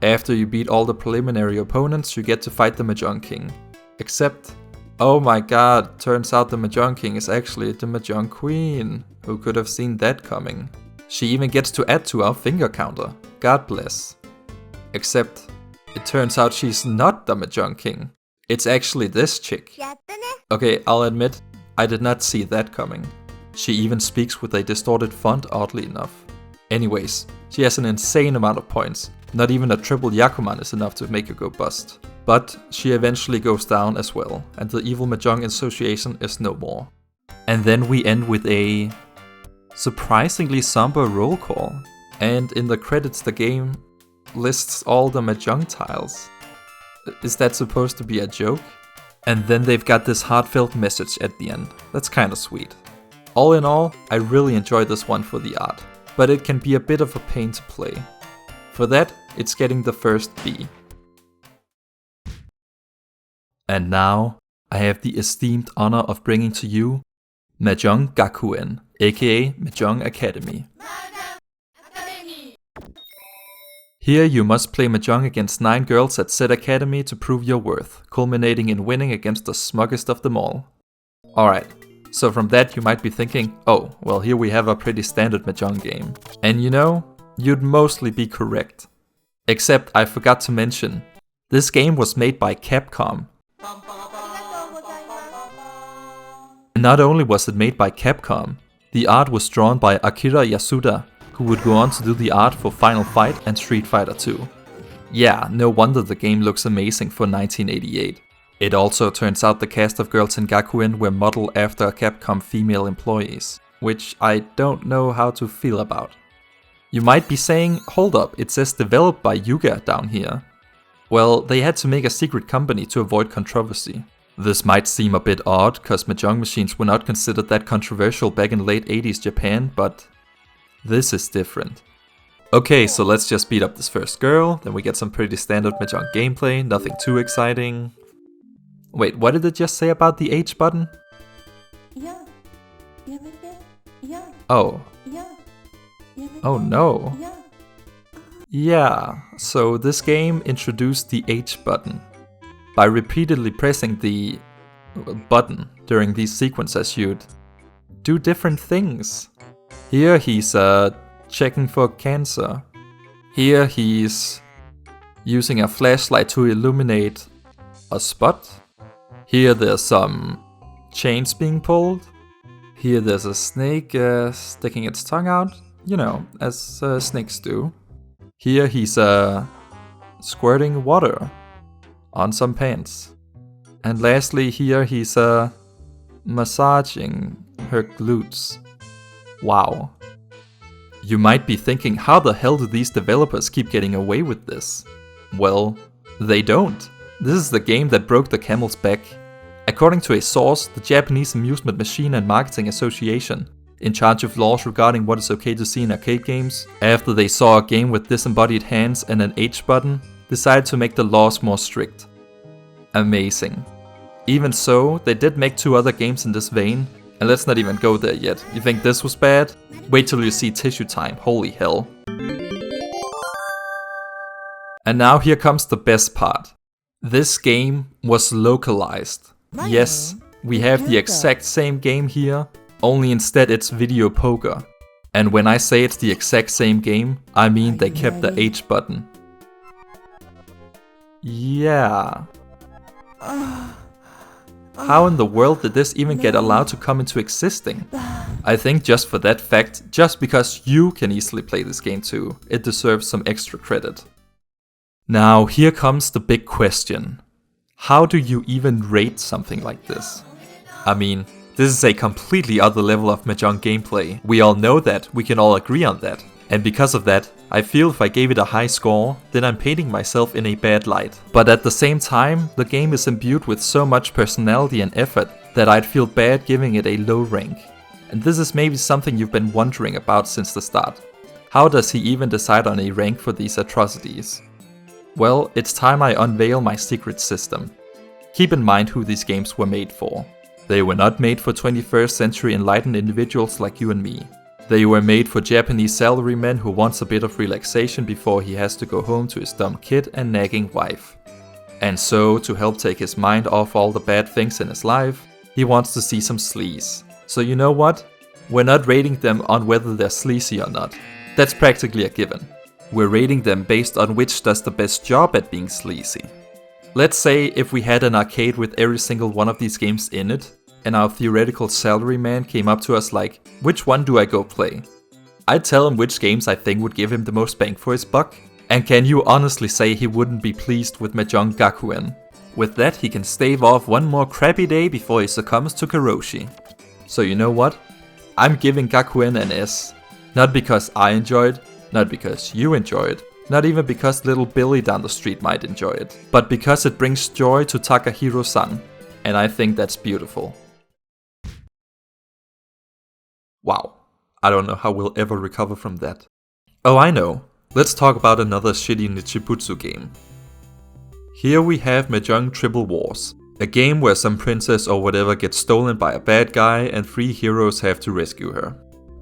After you beat all the preliminary opponents, you get to fight the Mahjong King. Except, oh my god, turns out the Mahjong King is actually the Mahjong Queen. Who could have seen that coming? She even gets to add to our finger counter. God bless. Except, it turns out she's not the Mahjong King. It's actually this chick. Okay, I'll admit, I did not see that coming. She even speaks with a distorted font, oddly enough. Anyways, she has an insane amount of points. Not even a triple Yakuman is enough to make her go bust. But she eventually goes down as well, and the evil Mahjong association is no more. And then we end with a surprisingly somber roll call. And in the credits the game lists all the Mahjong tiles. Is that supposed to be a joke? And then they've got this heartfelt message at the end. That's kinda sweet. All in all, I really enjoyed this one for the art, but it can be a bit of a pain to play. For that, it's getting the first B. And now, I have the esteemed honor of bringing to you Mahjong Gakuen, aka Mahjong Academy. Here you must play Mahjong against 9 girls at said academy to prove your worth, culminating in winning against the smuggest of them all. Alright, so from that you might be thinking, oh, well here we have a pretty standard Mahjong game. And you know, you'd mostly be correct. Except I forgot to mention, this game was made by Capcom. And not only was it made by Capcom, the art was drawn by Akira Yasuda, who would go on to do the art for Final Fight and Street Fighter 2. Yeah, no wonder the game looks amazing for 1988. It also turns out the cast of girls in Gakuen were modeled after Capcom female employees, which I don't know how to feel about. You might be saying, hold up, it says developed by Yuga down here. Well, they had to make a secret company to avoid controversy. This might seem a bit odd, cause Mahjong machines were not considered that controversial back in late 80s Japan, but this is different. Okay, so let's just beat up this first girl, then we get some pretty standard Mahjong gameplay, nothing too exciting. Wait, what did it just say about the H button? Oh. Oh no. Yeah, so this game introduced the H button. By repeatedly pressing the button during these sequences, you'd do different things. Here he's checking for cancer. Here he's using a flashlight to illuminate a spot. Here there's some chains being pulled. Here there's a snake sticking its tongue out, you know, as snakes do. Here he's squirting water on some pants. And lastly, here he's massaging her glutes. Wow. You might be thinking, how the hell do these developers keep getting away with this? Well, they don't. This is the game that broke the camel's back. According to a source, the Japanese Amusement Machine and Marketing Association, in charge of laws regarding what is okay to see in arcade games, after they saw a game with disembodied hands and an H button, decided to make the laws more strict. Amazing. Even so, they did make 2 other games in this vein, and let's not even go there yet. You think this was bad? Wait till you see Tissue Time, holy hell. And now here comes the best part. This game was localized. Yes, we have the exact same game here, only instead it's video poker. And when I say it's the exact same game, I mean they kept the H button. Yeah. How in the world did this even get allowed to come into existing? I think just for that fact, just because you can easily play this game too, it deserves some extra credit. Now here comes the big question. How do you even rate something like this? I mean, This is a completely other level of Mahjong gameplay. We all know that, we can all agree on that. And because of that, I feel if I gave it a high score, then I'm painting myself in a bad light. But at the same time, the game is imbued with so much personality and effort that I'd feel bad giving it a low rank. And this is maybe something you've been wondering about since the start. How does he even decide on a rank for these atrocities? Well, it's time I unveil my secret system. Keep in mind who these games were made for. They were not made for 21st century enlightened individuals like you and me. They were made for Japanese salarymen who wants a bit of relaxation before he has to go home to his dumb kid and nagging wife. And so, to help take his mind off all the bad things in his life, he wants to see some sleaze. So you know what? We're not rating them on whether they're sleazy or not. That's practically a given. We're rating them based on which does the best job at being sleazy. Let's say if we had an arcade with every single one of these games in it, and our theoretical salaryman came up to us like, which one do I go play? I'd tell him which games I think would give him the most bang for his buck. And can you honestly say he wouldn't be pleased with Mahjong Gakuen? With that he can stave off one more crappy day before he succumbs to karoshi. So you know what? I'm giving Gakuen an S. Not because I enjoy it, not because you enjoy it, not even because little Billy down the street might enjoy it, but because it brings joy to Takahiro-san. And I think that's beautiful. Wow, I don't know how we'll ever recover from that. Oh, I know. Let's talk about another shitty Nichibutsu game. Here we have Mahjong Triple Wars, a game where some princess or whatever gets stolen by a bad guy and 3 heroes have to rescue her.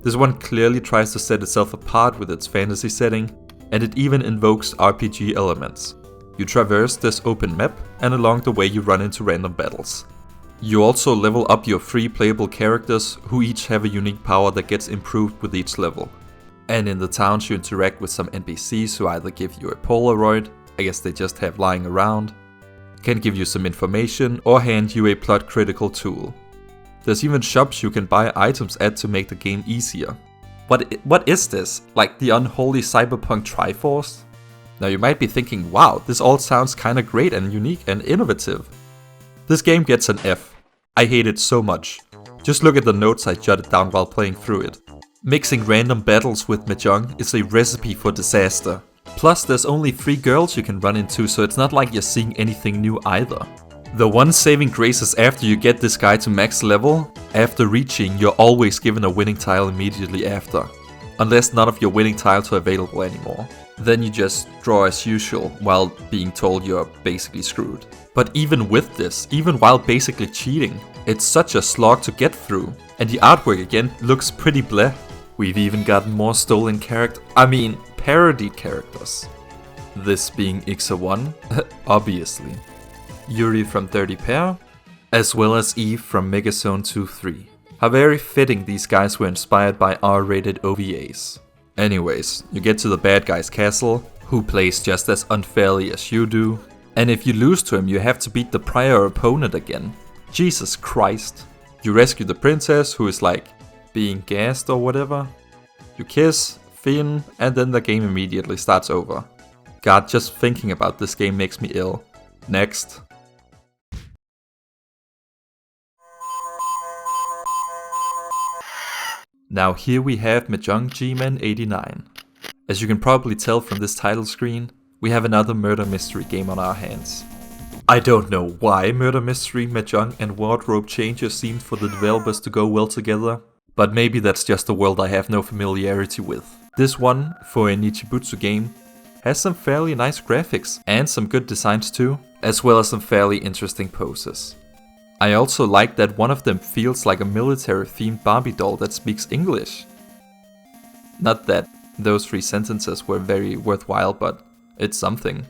This one clearly tries to set itself apart with its fantasy setting, and it even invokes RPG elements. You traverse this open map, and along the way you run into random battles. You also level up your 3 playable characters, who each have a unique power that gets improved with each level. And in the towns you interact with some NPCs who either give you a Polaroid, I guess they just have lying around, can give you some information, or hand you a plot critical tool. There's even shops you can buy items at to make the game easier. What is this? Like the unholy cyberpunk Triforce? Now you might be thinking, wow, this all sounds kinda great and unique and innovative. This game gets an F. I hate it so much. Just look at the notes I jotted down while playing through it. Mixing random battles with Mahjong is a recipe for disaster. Plus there's only 3 girls you can run into, so it's not like you're seeing anything new either. The one saving grace is after you get this guy to max level, after reaching you're always given a winning tile immediately after. Unless none of your winning tiles are available anymore. Then you just draw as usual while being told you're basically screwed. But even with this, even while basically cheating, it's such a slog to get through. And the artwork again looks pretty bleh. We've even gotten more stolen parodied characters. This being Ixa1, obviously. Yuri from 30𝓿, as well as Eve from Megazone 2-3. How very fitting these guys were inspired by R-rated OVAs. Anyways, you get to the bad guy's castle, who plays just as unfairly as you do. And if you lose to him, you have to beat the prior opponent again. Jesus Christ. You rescue the princess, who is like being gassed or whatever. You kiss, fin, and then the game immediately starts over. God, just thinking about this game makes me ill. Next. Now here we have Mahjong G-Men 89. As you can probably tell from this title screen, we have another murder mystery game on our hands. I don't know why murder mystery, Mahjong and wardrobe changes seemed for the developers to go well together, but maybe that's just a world I have no familiarity with. This one, for a Nichibutsu game, has some fairly nice graphics and some good designs too, as well as some fairly interesting poses. I also like that one of them feels like a military themed Barbie doll that speaks English. Not that those 3 sentences were very worthwhile, but it's something.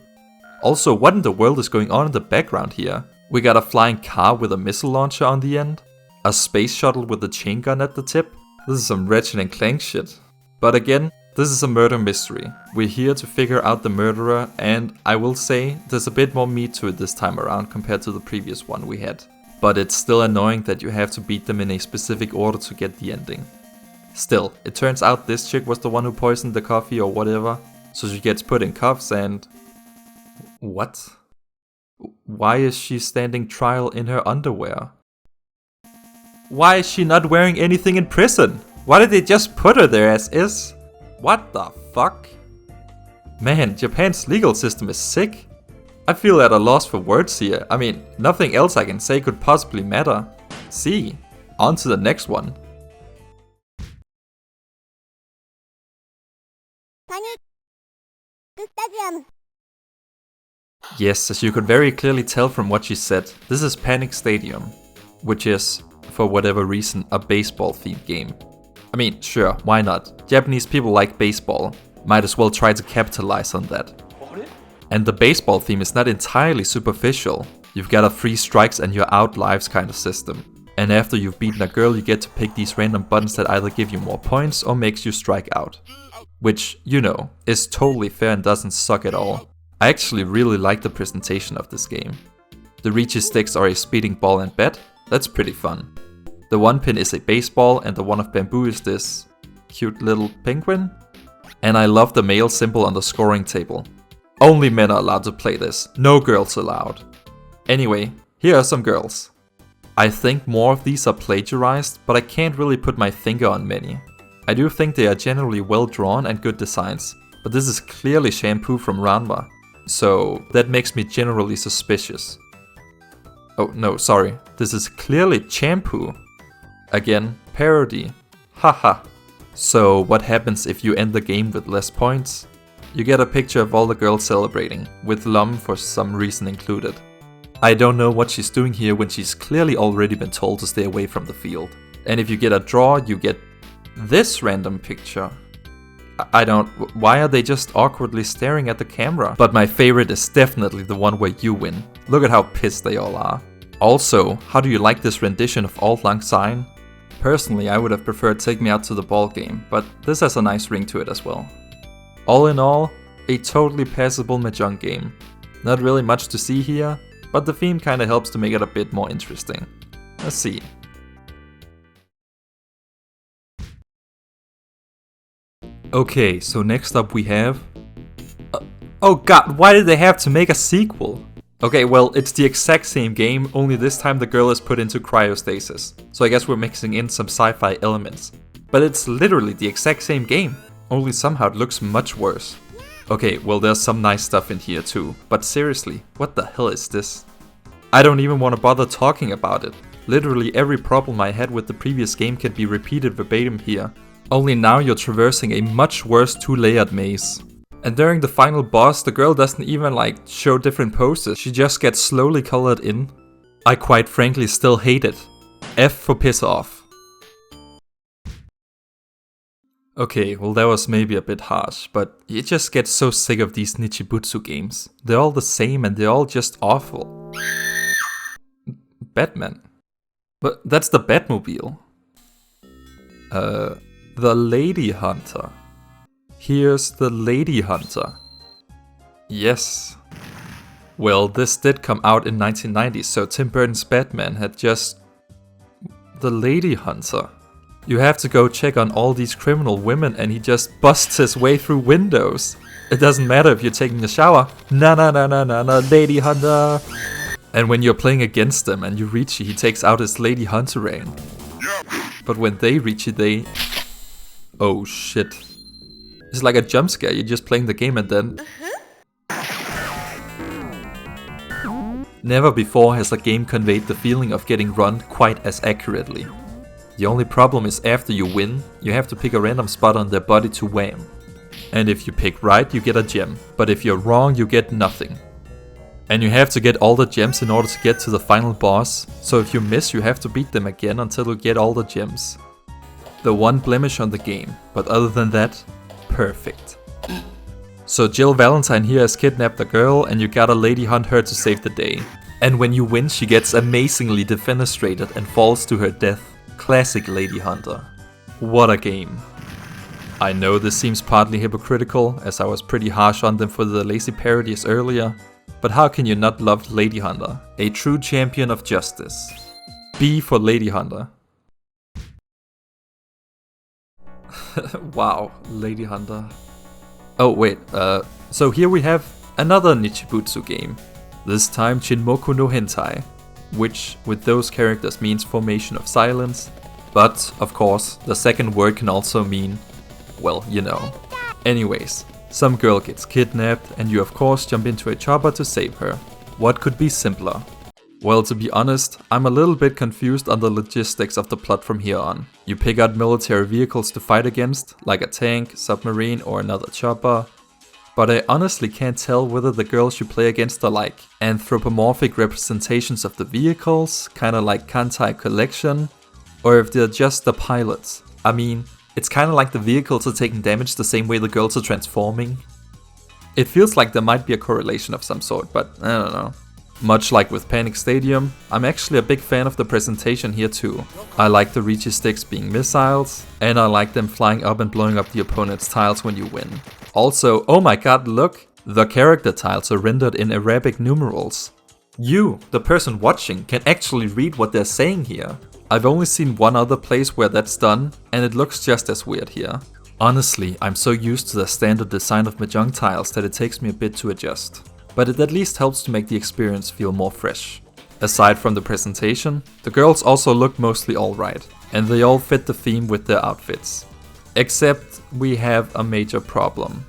Also, what in the world is going on in the background here? We got a flying car with a missile launcher on the end, a space shuttle with a chain gun at the tip. This is some Ratchet & Clank shit. But again, this is a murder mystery. We're here to figure out the murderer, and I will say there's a bit more meat to it this time around compared to the previous one we had. But it's still annoying that you have to beat them in a specific order to get the ending. Still, it turns out this chick was the one who poisoned the coffee or whatever, so she gets put in cuffs and... What? Why is she standing trial in her underwear? Why is she not wearing anything in prison? Why did they just put her there as is? What the fuck? Man, Japan's legal system is sick. I feel at a loss for words here. I mean, nothing else I can say could possibly matter. See, on to the next one. Yes, as you could very clearly tell from what she said, this is Panic Stadium, which is, for whatever reason, a baseball themed game. I mean, sure, why not? Japanese people like baseball, might as well try to capitalize on that. And the baseball theme is not entirely superficial. You've got a 3 strikes and you're out lives kind of system. And after you've beaten a girl, you get to pick these random buttons that either give you more points or makes you strike out. Which, you know, is totally fair and doesn't suck at all. I actually really like the presentation of this game. The Reachy sticks are a speeding ball and bat, that's pretty fun. The one pin is a baseball and the one of bamboo is this cute little penguin. And I love the male symbol on the scoring table. Only men are allowed to play this, no girls allowed. Anyway, here are some girls. I think more of these are plagiarized, but I can't really put my finger on many. I do think they are generally well drawn and good designs, but this is clearly shampoo from Ranma, so that makes me generally suspicious. Oh no, sorry, this is clearly shampoo. Again, parody. Haha. So what happens if you end the game with less points? You get a picture of all the girls celebrating, with Lum for some reason included. I don't know what she's doing here when she's clearly already been told to stay away from the field. And if you get a draw, you get this random picture. Why are they just awkwardly staring at the camera? But my favorite is definitely the one where you win. Look at how pissed they all are. Also, how do you like this rendition of Auld Lang Syne? Personally, I would have preferred Take Me Out to the Ball Game, but this has a nice ring to it as well. All in all, a totally passable Mahjong game. Not really much to see here, but the theme kinda helps to make it a bit more interesting. Let's see. Okay, so next up we have... oh god, why did they have to make a sequel? Okay, well, it's the exact same game, only this time the girl is put into cryostasis. So I guess we're mixing in some sci-fi elements. But it's literally the exact same game, only somehow it looks much worse. Okay, well there's some nice stuff in here too, but seriously, what the hell is this? I don't even want to bother talking about it. Literally every problem I had with the previous game can be repeated verbatim here. Only now you're traversing a much worse 2-layered maze. And during the final boss, the girl doesn't even show different poses, she just gets slowly colored in. I quite frankly still hate it. F for piss off. Okay, well that was maybe a bit harsh, but you just get so sick of these Nichibutsu games. They're all the same and they're all just awful. Batman. But that's the Batmobile. The Lady Hunter. Here's the Lady Hunter. Yes. Well, this did come out in 1990, so Tim Burton's Batman had just... the Lady Hunter. You have to go check on all these criminal women and he just busts his way through windows. It doesn't matter if you're taking a shower. Na na na na na na, Lady Hunter. And when you're playing against them and you reach it, he takes out his Lady Hunter ring. But when they reach it, they... oh shit. It's like a jump scare, you're just playing the game and then... Never before has a game conveyed the feeling of getting run quite as accurately. The only problem is after you win, you have to pick a random spot on their body to wham. And if you pick right, you get a gem, but if you're wrong, you get nothing. And you have to get all the gems in order to get to the final boss, so if you miss, you have to beat them again until you get all the gems. The one blemish on the game, but other than that, perfect. So Jill Valentine here has kidnapped a girl and you gotta lady hunt her to save the day. And when you win, she gets amazingly defenestrated and falls to her death. Classic Lady Hunter. What a game. I know this seems partly hypocritical, as I was pretty harsh on them for the lazy parodies earlier, but how can you not love Lady Hunter? A true champion of justice. B for Lady Hunter. Wow, Lady Hunter. Oh wait, so here we have another Nichibutsu game. This time Chinmoku no Hentai. which with those characters means formation of silence. But, of course, the second word can also mean, well, you know. Anyways, some girl gets kidnapped and you of course jump into a chopper to save her. What could be simpler? Well, to be honest, I'm a little bit confused on the logistics of the plot from here on. You pick out military vehicles to fight against, like a tank, submarine or another chopper. But I honestly can't tell whether the girls you play against are like anthropomorphic representations of the vehicles, kinda like Hentai collection, or if they're just the pilots. I mean, it's kinda like the vehicles are taking damage the same way the girls are transforming. It feels like there might be a correlation of some sort, but I don't know. Much like with Panic Stadium, I'm actually a big fan of the presentation here too. I like the Reachy sticks being missiles, and I like them flying up and blowing up the opponent's tiles when you win. Also, oh my god, look! The character tiles are rendered in Arabic numerals. You, the person watching, can actually read what they're saying here. I've only seen one other place where that's done, and it looks just as weird here. Honestly, I'm so used to the standard design of Mahjong tiles that it takes me a bit to adjust. But it at least helps to make the experience feel more fresh. Aside from the presentation, the girls also look mostly alright, and they all fit the theme with their outfits. Except we have a major problem.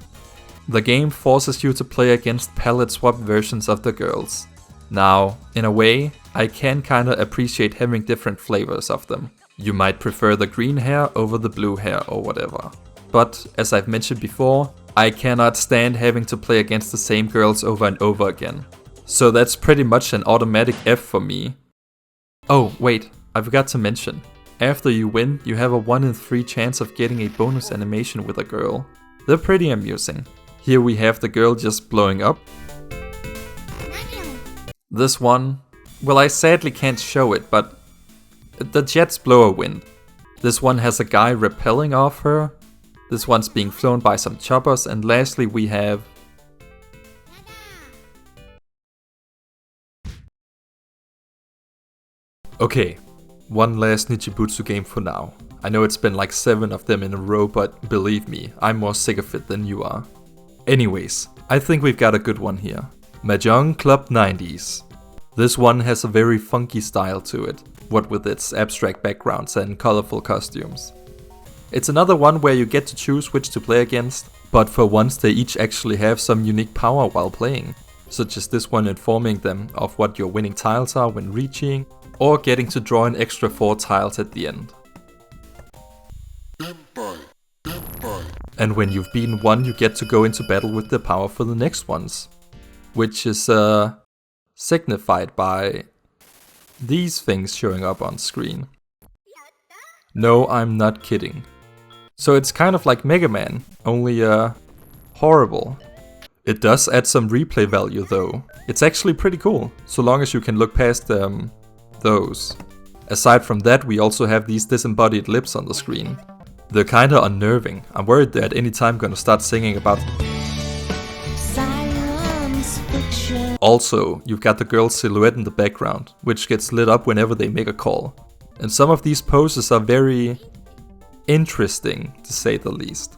The game forces you to play against palette swap versions of the girls. Now, in a way, I can kinda appreciate having different flavors of them. You might prefer the green hair over the blue hair or whatever. But, as I've mentioned before, I cannot stand having to play against the same girls over and over again. So that's pretty much an automatic F for me. Oh, wait, I forgot to mention. After you win, you have a 1 in 3 chance of getting a bonus animation with a girl. They're pretty amusing. Here we have the girl just blowing up. This one, well, I sadly can't show it, but the jets blow a wind. This one has a guy rappelling off her. This one's being flown by some choppers, and lastly we have... Okay, one last Nichibutsu game for now. I know it's been like 7 of them in a row, but believe me, I'm more sick of it than you are. Anyways, I think we've got a good one here. Mahjong CLUB 90s. This one has a very funky style to it, what with its abstract backgrounds and colorful costumes. It's another one where you get to choose which to play against, but for once they each actually have some unique power while playing, such as this one informing them of what your winning tiles are when reaching, or getting to draw an extra 4 tiles at the end. And when you've beaten one, you get to go into battle with the power for the next ones, which is signified by these things showing up on screen. No, I'm not kidding. So it's kind of like Mega Man, only horrible. It does add some replay value though. It's actually pretty cool, so long as you can look past those. Aside from that, we also have these disembodied lips on the screen. They're kinda unnerving. I'm worried they're at any time gonna start singing about... Also, you've got the girl's silhouette in the background, which gets lit up whenever they make a call. And some of these poses are very interesting, to say the least.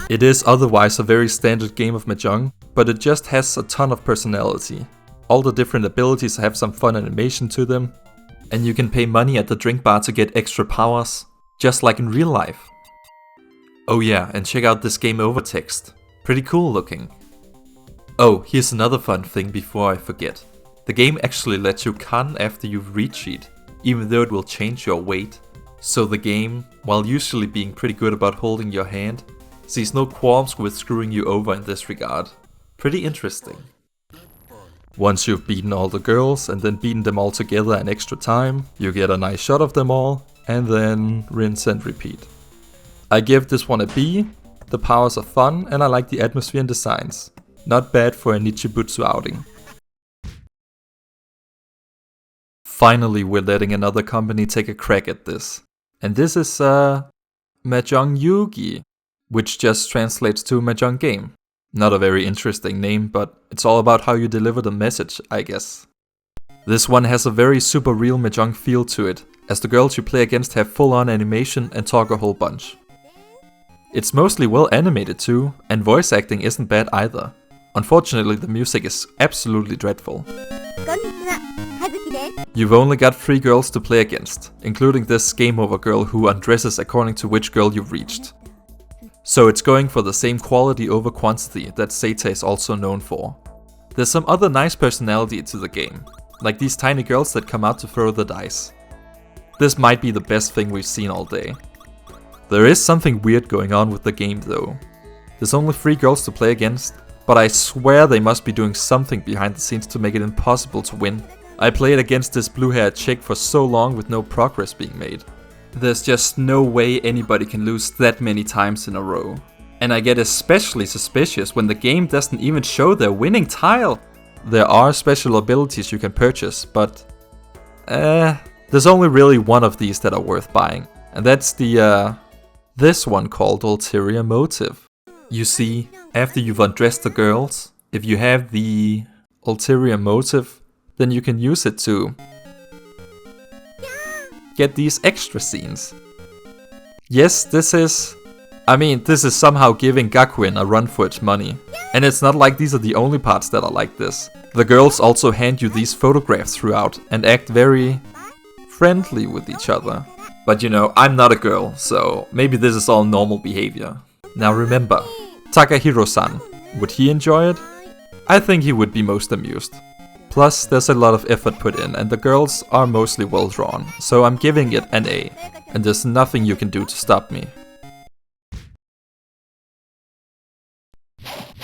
It is otherwise a very standard game of Mahjong, but it just has a ton of personality. All the different abilities have some fun animation to them, and you can pay money at the drink bar to get extra powers, just like in real life. Oh yeah, and check out this game over text. Pretty cool looking. Oh, here's another fun thing before I forget. The game actually lets you can after you've recheat, even though it will change your weight. So the game, while usually being pretty good about holding your hand, sees no qualms with screwing you over in this regard. Pretty interesting. Once you've beaten all the girls and then beaten them all together an extra time, you get a nice shot of them all, and then rinse and repeat. I give this one a B, the powers are fun and I like the atmosphere and designs. Not bad for a Nichibutsu outing. Finally, we're letting another company take a crack at this. And this is Mahjong Yuugi, which just translates to Mahjong game. Not a very interesting name, but it's all about how you deliver the message, I guess. This one has a very super real Mahjong feel to it, as the girls you play against have full-on animation and talk a whole bunch. It's mostly well animated too, and voice acting isn't bad either. Unfortunately, the music is absolutely dreadful. You've only got 3 girls to play against, including this game over girl who undresses according to which girl you've reached. So it's going for the same quality over quantity that 𝓝𝓪 is also known for. There's some other nice personality to the game, like these tiny girls that come out to throw the dice. This might be the best thing we've seen all day. There is something weird going on with the game though. There's only 3 girls to play against, but I swear they must be doing something behind the scenes to make it impossible to win. I played against this blue-haired chick for so long with no progress being made. There's just no way anybody can lose that many times in a row. And I get especially suspicious when the game doesn't even show their winning tile. There are special abilities you can purchase, but there's only really one of these that are worth buying. And that's this one called Ulterior Motive. You see, after you've undressed the girls, if you have the Ulterior Motive, then you can use it to get these extra scenes. Yes, this is somehow giving Gakuen a run for its money. And it's not like these are the only parts that are like this. The girls also hand you these photographs throughout and act very friendly with each other. But you know, I'm not a girl, so maybe this is all normal behavior. Now remember, Takahiro-san, would he enjoy it? I think he would be most amused. Plus, there's a lot of effort put in and the girls are mostly well drawn, so I'm giving it an A, and there's nothing you can do to stop me.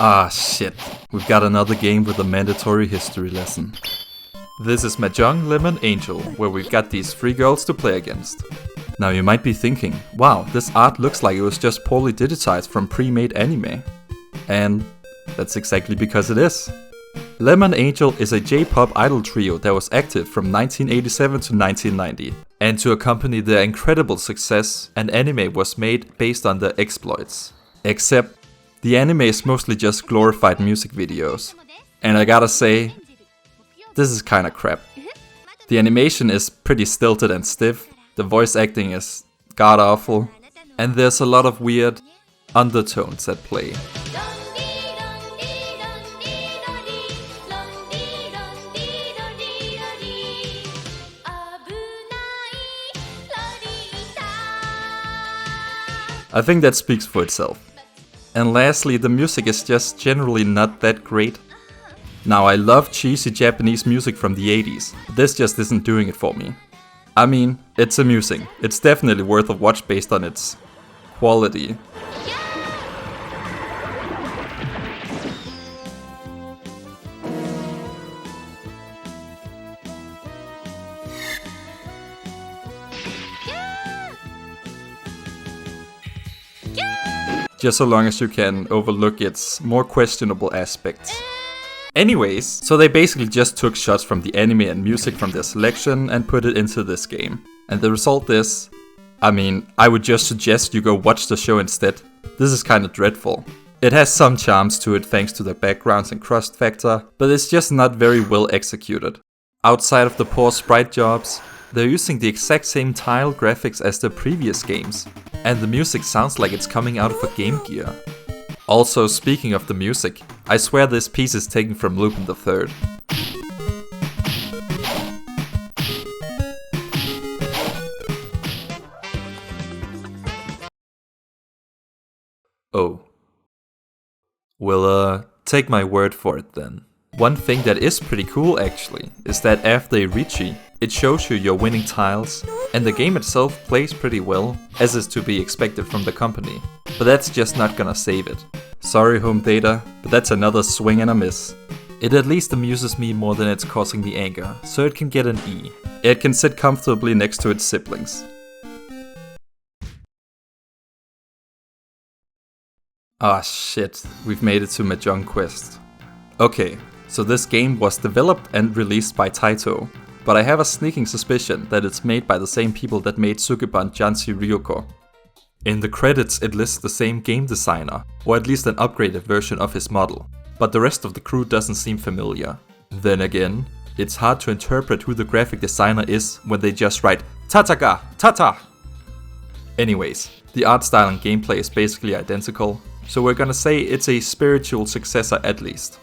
Ah shit, we've got another game with a mandatory history lesson. This is Mahjong Lemon Angel, where we've got these 3 girls to play against. Now you might be thinking, wow, this art looks like it was just poorly digitized from pre-made anime. And that's exactly because it is. Lemon Angel is a J-pop idol trio that was active from 1987 to 1990. And to accompany their incredible success, an anime was made based on their exploits. Except, the anime is mostly just glorified music videos. And I gotta say, this is kinda crap. The animation is pretty stilted and stiff, the voice acting is god-awful, and there's a lot of weird undertones at play. I think that speaks for itself. And lastly, the music is just generally not that great. Now I love cheesy Japanese music from the 80s, but this just isn't doing it for me. I mean, it's amusing. It's definitely worth a watch based on its quality. Just so long as you can overlook its more questionable aspects. Anyways, so they basically just took shots from the anime and music from their selection and put it into this game. And the result is, I would just suggest you go watch the show instead. This is kinda dreadful. It has some charms to it thanks to the backgrounds and crust factor, but it's just not very well executed. Outside of the poor sprite jobs, they're using the exact same tile graphics as the previous games, and the music sounds like it's coming out of a Game Gear. Also, speaking of the music, I swear this piece is taken from Lupin III. Oh. Well, take my word for it then. One thing that is pretty cool actually, is that after a Richi, it shows you your winning tiles, and the game itself plays pretty well, as is to be expected from the company. But that's just not gonna save it. Sorry home data, but that's another swing and a miss. It at least amuses me more than it's causing me anger, so it can get an E. It can sit comfortably next to its siblings. Ah shit, we've made it to Mahjong Quest. Okay, so this game was developed and released by Taito, but I have a sneaking suspicion that it's made by the same people that made Sukeban Janshi Ryuko. In the credits it lists the same game designer, or at least an upgraded version of his model, but the rest of the crew doesn't seem familiar. Then again, it's hard to interpret who the graphic designer is when they just write Tataka, Tata! Anyways, the art style and gameplay is basically identical, so we're gonna say it's a spiritual successor at least.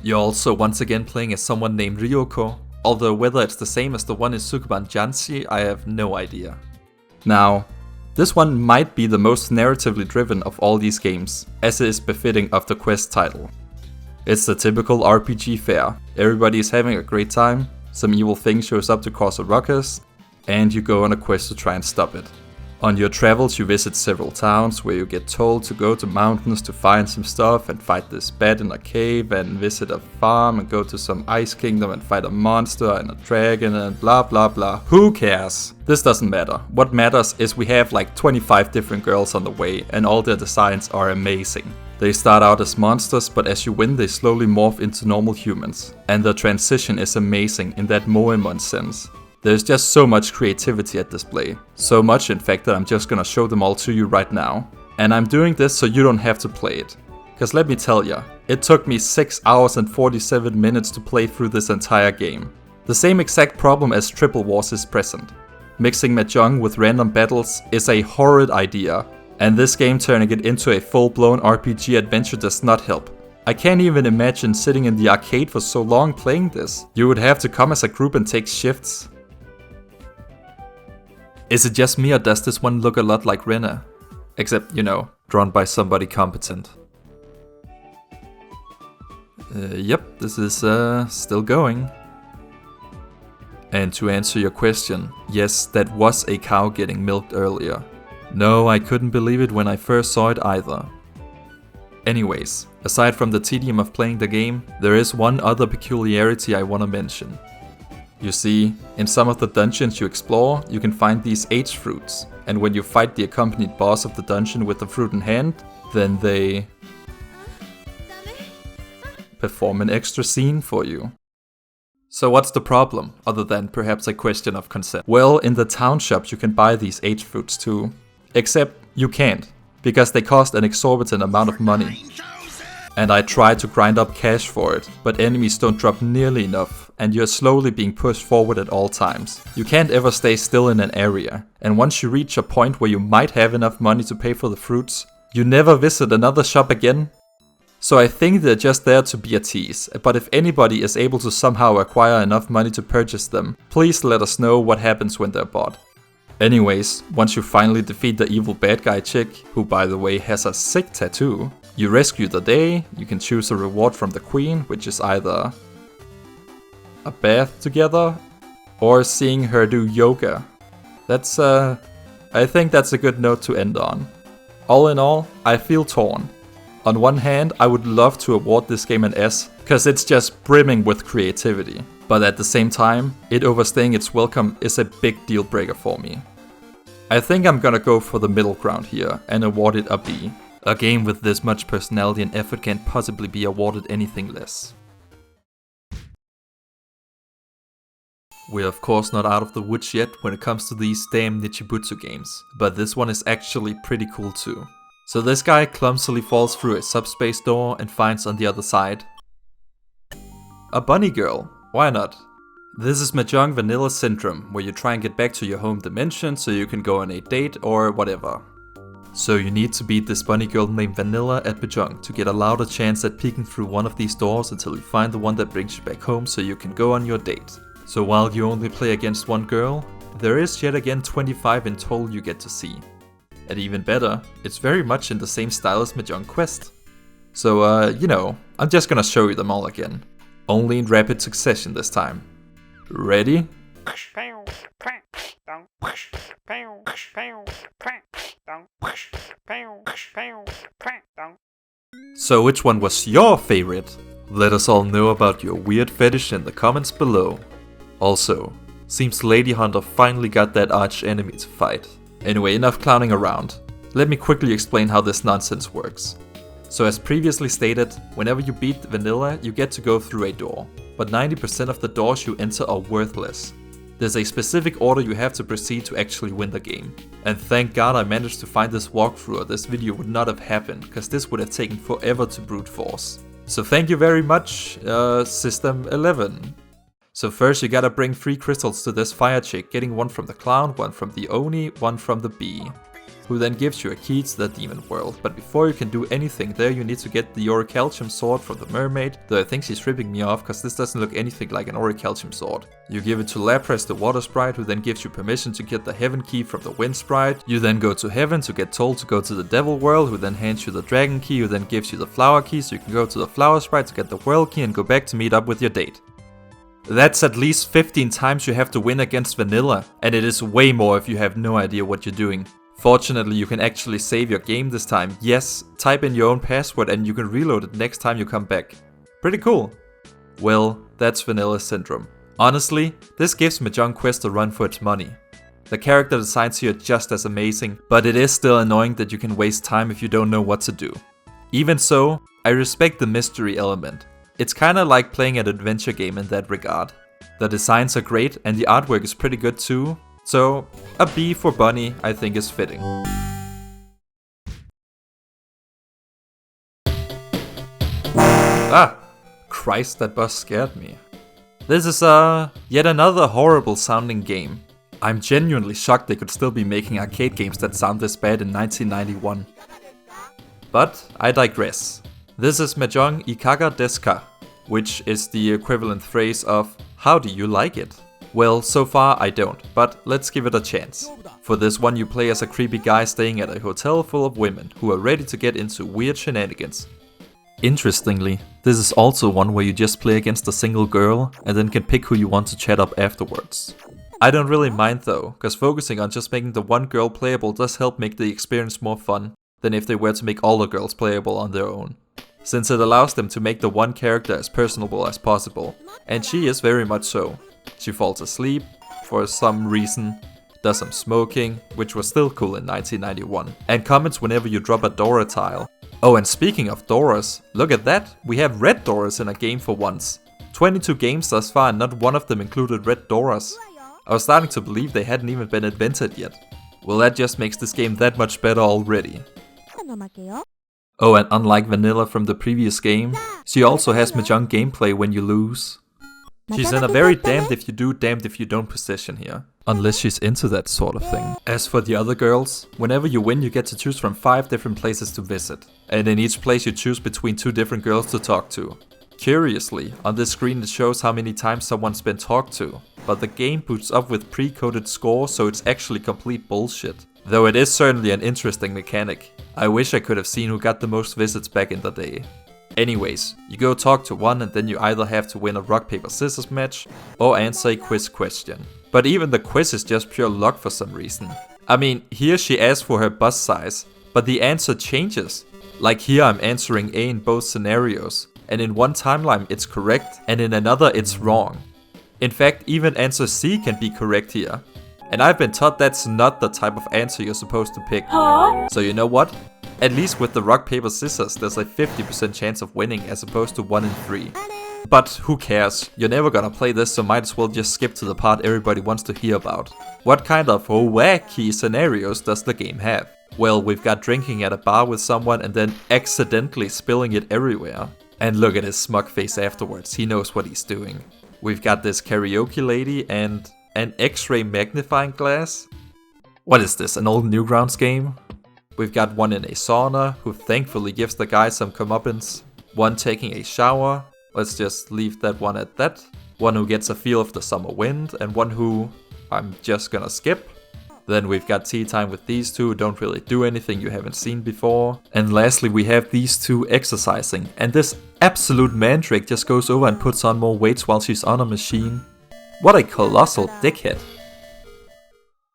You're also once again playing as someone named Ryuko, although whether it's the same as the one in Sukeban Janshi, I have no idea. Now, this one might be the most narratively driven of all these games, as it is befitting of the Quest title. It's the typical RPG fare. Everybody is having a great time, some evil thing shows up to cause a ruckus, and you go on a quest to try and stop it. On your travels you visit several towns where you get told to go to mountains to find some stuff and fight this bat in a cave and visit a farm and go to some ice kingdom and fight a monster and a dragon and blah blah blah. Who cares? This doesn't matter. What matters is we have like 25 different girls on the way and all their designs are amazing. They start out as monsters, but as you win they slowly morph into normal humans. And the transition is amazing in that Moemon sense. There's just so much creativity at display. So much in fact that I'm just gonna show them all to you right now. And I'm doing this so you don't have to play it. Cause let me tell ya, it took me 6 hours and 47 minutes to play through this entire game. The same exact problem as Triple Wars is present. Mixing Mahjong with random battles is a horrid idea. And this game turning it into a full-blown RPG adventure does not help. I can't even imagine sitting in the arcade for so long playing this. You would have to come as a group and take shifts. Is it just me or does this one look a lot like Rena? Except, you know, drawn by somebody competent. Yep, this is still going. And to answer your question, yes, that was a cow getting milked earlier. No, I couldn't believe it when I first saw it either. Anyways, aside from the tedium of playing the game, there is one other peculiarity I want to mention. You see, in some of the dungeons you explore, you can find these H fruits, and when you fight the accompanied boss of the dungeon with the fruit in hand, then they perform an extra scene for you. So what's the problem, other than perhaps a question of consent? Well, in the town shops you can buy these H fruits too, except you can't, because they cost an exorbitant amount of money. And I tried to grind up cash for it, but enemies don't drop nearly enough, and you're slowly being pushed forward at all times. You can't ever stay still in an area, and once you reach a point where you might have enough money to pay for the fruits, you never visit another shop again. So I think they're just there to be a tease, but if anybody is able to somehow acquire enough money to purchase them, please let us know what happens when they're bought. Anyways, once you finally defeat the evil bad guy chick, who by the way has a sick tattoo, you rescue the day, you can choose a reward from the queen, which is either a bath together or seeing her do yoga. That's I think that's a good note to end on. All in all, I feel torn. On one hand, I would love to award this game an S, cause it's just brimming with creativity. But at the same time, it overstaying its welcome is a big deal breaker for me. I think I'm gonna go for the middle ground here and award it a B. A game with this much personality and effort can't possibly be awarded anything less. We're of course not out of the woods yet when it comes to these damn Nichibutsu games, but this one is actually pretty cool too. So this guy clumsily falls through a subspace door and finds on the other side a bunny girl. Why not? This is Mahjong Vanilla Syndrome, where you try and get back to your home dimension so you can go on a date or whatever. So you need to beat this bunny girl named Vanilla at Mahjong to get allowed a chance at peeking through one of these doors until you find the one that brings you back home so you can go on your date. So while you only play against one girl, there is yet again 25 in total you get to see. And even better, it's very much in the same style as Mahjong Quest. So you know, I'm just gonna show you them all again. Only in rapid succession this time. Ready? So which one was your favorite? Let us all know about your weird fetish in the comments below. Also, seems Lady Hunter finally got that arch enemy to fight. Anyway, enough clowning around. Let me quickly explain how this nonsense works. So as previously stated, whenever you beat Vanilla, you get to go through a door. But 90% of the doors you enter are worthless. There's a specific order you have to proceed to actually win the game. And thank God I managed to find this walkthrough or this video would not have happened, cause this would have taken forever to brute force. So thank you very much, System 11. So first you gotta bring 3 crystals to this fire chick, getting one from the clown, one from the Oni, one from the bee. who then gives you a key to the demon world. But before you can do anything there, you need to get the orichalcum sword from the mermaid, though I think she's ripping me off because this doesn't look anything like an orichalcum sword. You give it to Lapras, the water sprite, who then gives you permission to get the heaven key from the wind sprite. You then go to heaven to get told to go to the devil world, who then hands you the dragon key, who then gives you the flower key, so you can go to the flower sprite to get the world key and go back to meet up with your date. That's at least 15 times you have to win against vanilla, and it is way more if you have no idea what you're doing. Fortunately, you can actually save your game this time. Yes, type in your own password and you can reload it next time you come back. Pretty cool. Well, that's Vanilla Syndrome. Honestly, this gives Mahjong Quest a run for its money. The character designs here are just as amazing, but it is still annoying that you can waste time if you don't know what to do. Even so, I respect the mystery element. It's kinda like playing an adventure game in that regard. The designs are great and the artwork is pretty good too, so a B for Bunny I think is fitting. Ah! Christ, that boss scared me. This is yet another horrible sounding game. I'm genuinely shocked they could still be making arcade games that sound this bad in 1991. But I digress. This is Mahjong Ikaga desu ka, which is the equivalent phrase of how do you like it? Well, so far I don't, but let's give it a chance. For this one you play as a creepy guy staying at a hotel full of women who are ready to get into weird shenanigans. Interestingly, this is also one where you just play against a single girl and then can pick who you want to chat up afterwards. I don't really mind though, cause focusing on just making the one girl playable does help make the experience more fun than if they were to make all the girls playable on their own, since it allows them to make the one character as personable as possible, and she is very much so. She falls asleep, for some reason, does some smoking, which was still cool in 1991, and comments whenever you drop a Dora tile. Oh, and speaking of Doras, look at that, we have red Doras in a game for once. 22 games thus far and not one of them included red Doras. I was starting to believe they hadn't even been invented yet. Well, that just makes this game that much better already. Oh, and unlike Vanilla from the previous game, she also has Mahjong gameplay when you lose. She's in a very damned if you do, damned if you don't position here. Unless she's into that sort of thing. As for the other girls, whenever you win you get to choose from 5 different places to visit. And in each place you choose between 2 different girls to talk to. Curiously, on this screen it shows how many times someone's been talked to. But the game boots up with pre-coded scores, so it's actually complete bullshit. Though it is certainly an interesting mechanic. I wish I could have seen who got the most visits back in the day. Anyways, you go talk to one and then you either have to win a rock paper scissors match or answer a quiz question. But even the quiz is just pure luck for some reason. I mean, here she asks for her bust size, but the answer changes. Like here I'm answering A in both scenarios, and in one timeline it's correct and in another it's wrong. In fact, even answer C can be correct here. And I've been taught that's not the type of answer you're supposed to pick. So you know what? At least with the rock paper scissors there's a 50% chance of winning as opposed to 1 in 3. But who cares? You're never gonna play this, so might as well just skip to the part everybody wants to hear about. What kind of wacky scenarios does the game have? Well, we've got drinking at a bar with someone and then accidentally spilling it everywhere. And look at his smug face afterwards, he knows what he's doing. We've got this karaoke lady and an X-ray magnifying glass? What is this, an old Newgrounds game? We've got one in a sauna, who thankfully gives the guy some comeuppance. One taking a shower, let's just leave that one at that. One who gets a feel of the summer wind, and one who I'm just gonna skip. Then we've got tea time with these two who don't really do anything you haven't seen before. And lastly we have these two exercising, and this absolute mandrake just goes over and puts on more weights while she's on a machine. What a colossal dickhead.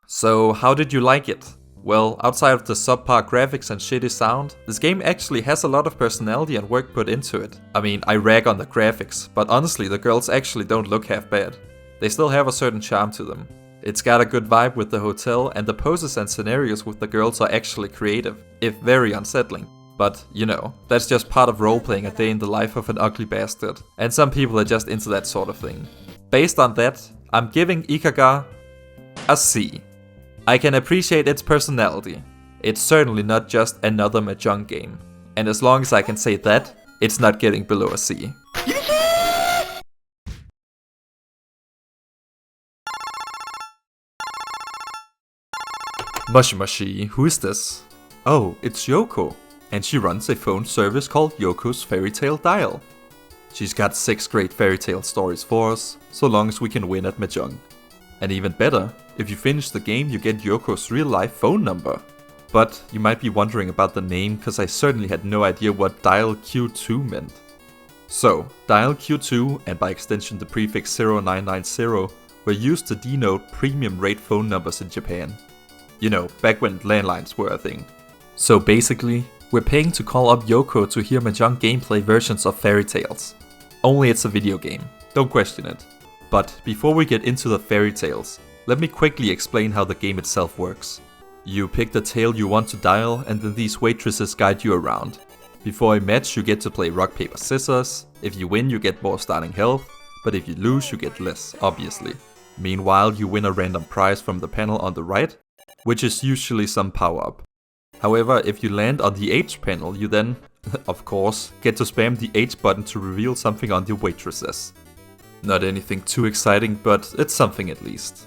So how did you like it? Well, outside of the subpar graphics and shitty sound, this game actually has a lot of personality and work put into it. I mean, I rag on the graphics, but honestly the girls actually don't look half bad. They still have a certain charm to them. It's got a good vibe with the hotel, and the poses and scenarios with the girls are actually creative, if very unsettling. But, you know, that's just part of role-playing a day in the life of an ugly bastard, and some people are just into that sort of thing. Based on that, I'm giving Ikaga a C. I can appreciate its personality. It's certainly not just another Mahjong game. And as long as I can say that, it's not getting below a C. Moshi, who is this? Oh, it's Ryuko, and she runs a phone service called Yoko's Fairy Tale Dial. She's got 6 great fairy tale stories for us, so long as we can win at Mahjong. And even better, if you finish the game you get Yoko's real life phone number. But you might be wondering about the name, cause I certainly had no idea what Dial Q2 meant. So, Dial Q2, and by extension the prefix 0990, were used to denote premium rate phone numbers in Japan. You know, back when landlines were a thing. So basically, we're paying to call up Ryuko to hear Mahjong gameplay versions of fairy tales. Only it's a video game, don't question it. But before we get into the fairy tales, let me quickly explain how the game itself works. You pick the tale you want to dial, and then these waitresses guide you around. Before a match you get to play rock paper scissors. If you win you get more starting health, but if you lose you get less, obviously. Meanwhile you win a random prize from the panel on the right, which is usually some power up. However, if you land on the H panel you then, of course, get to spam the H button to reveal something on the waitresses. Not anything too exciting, but it's something at least.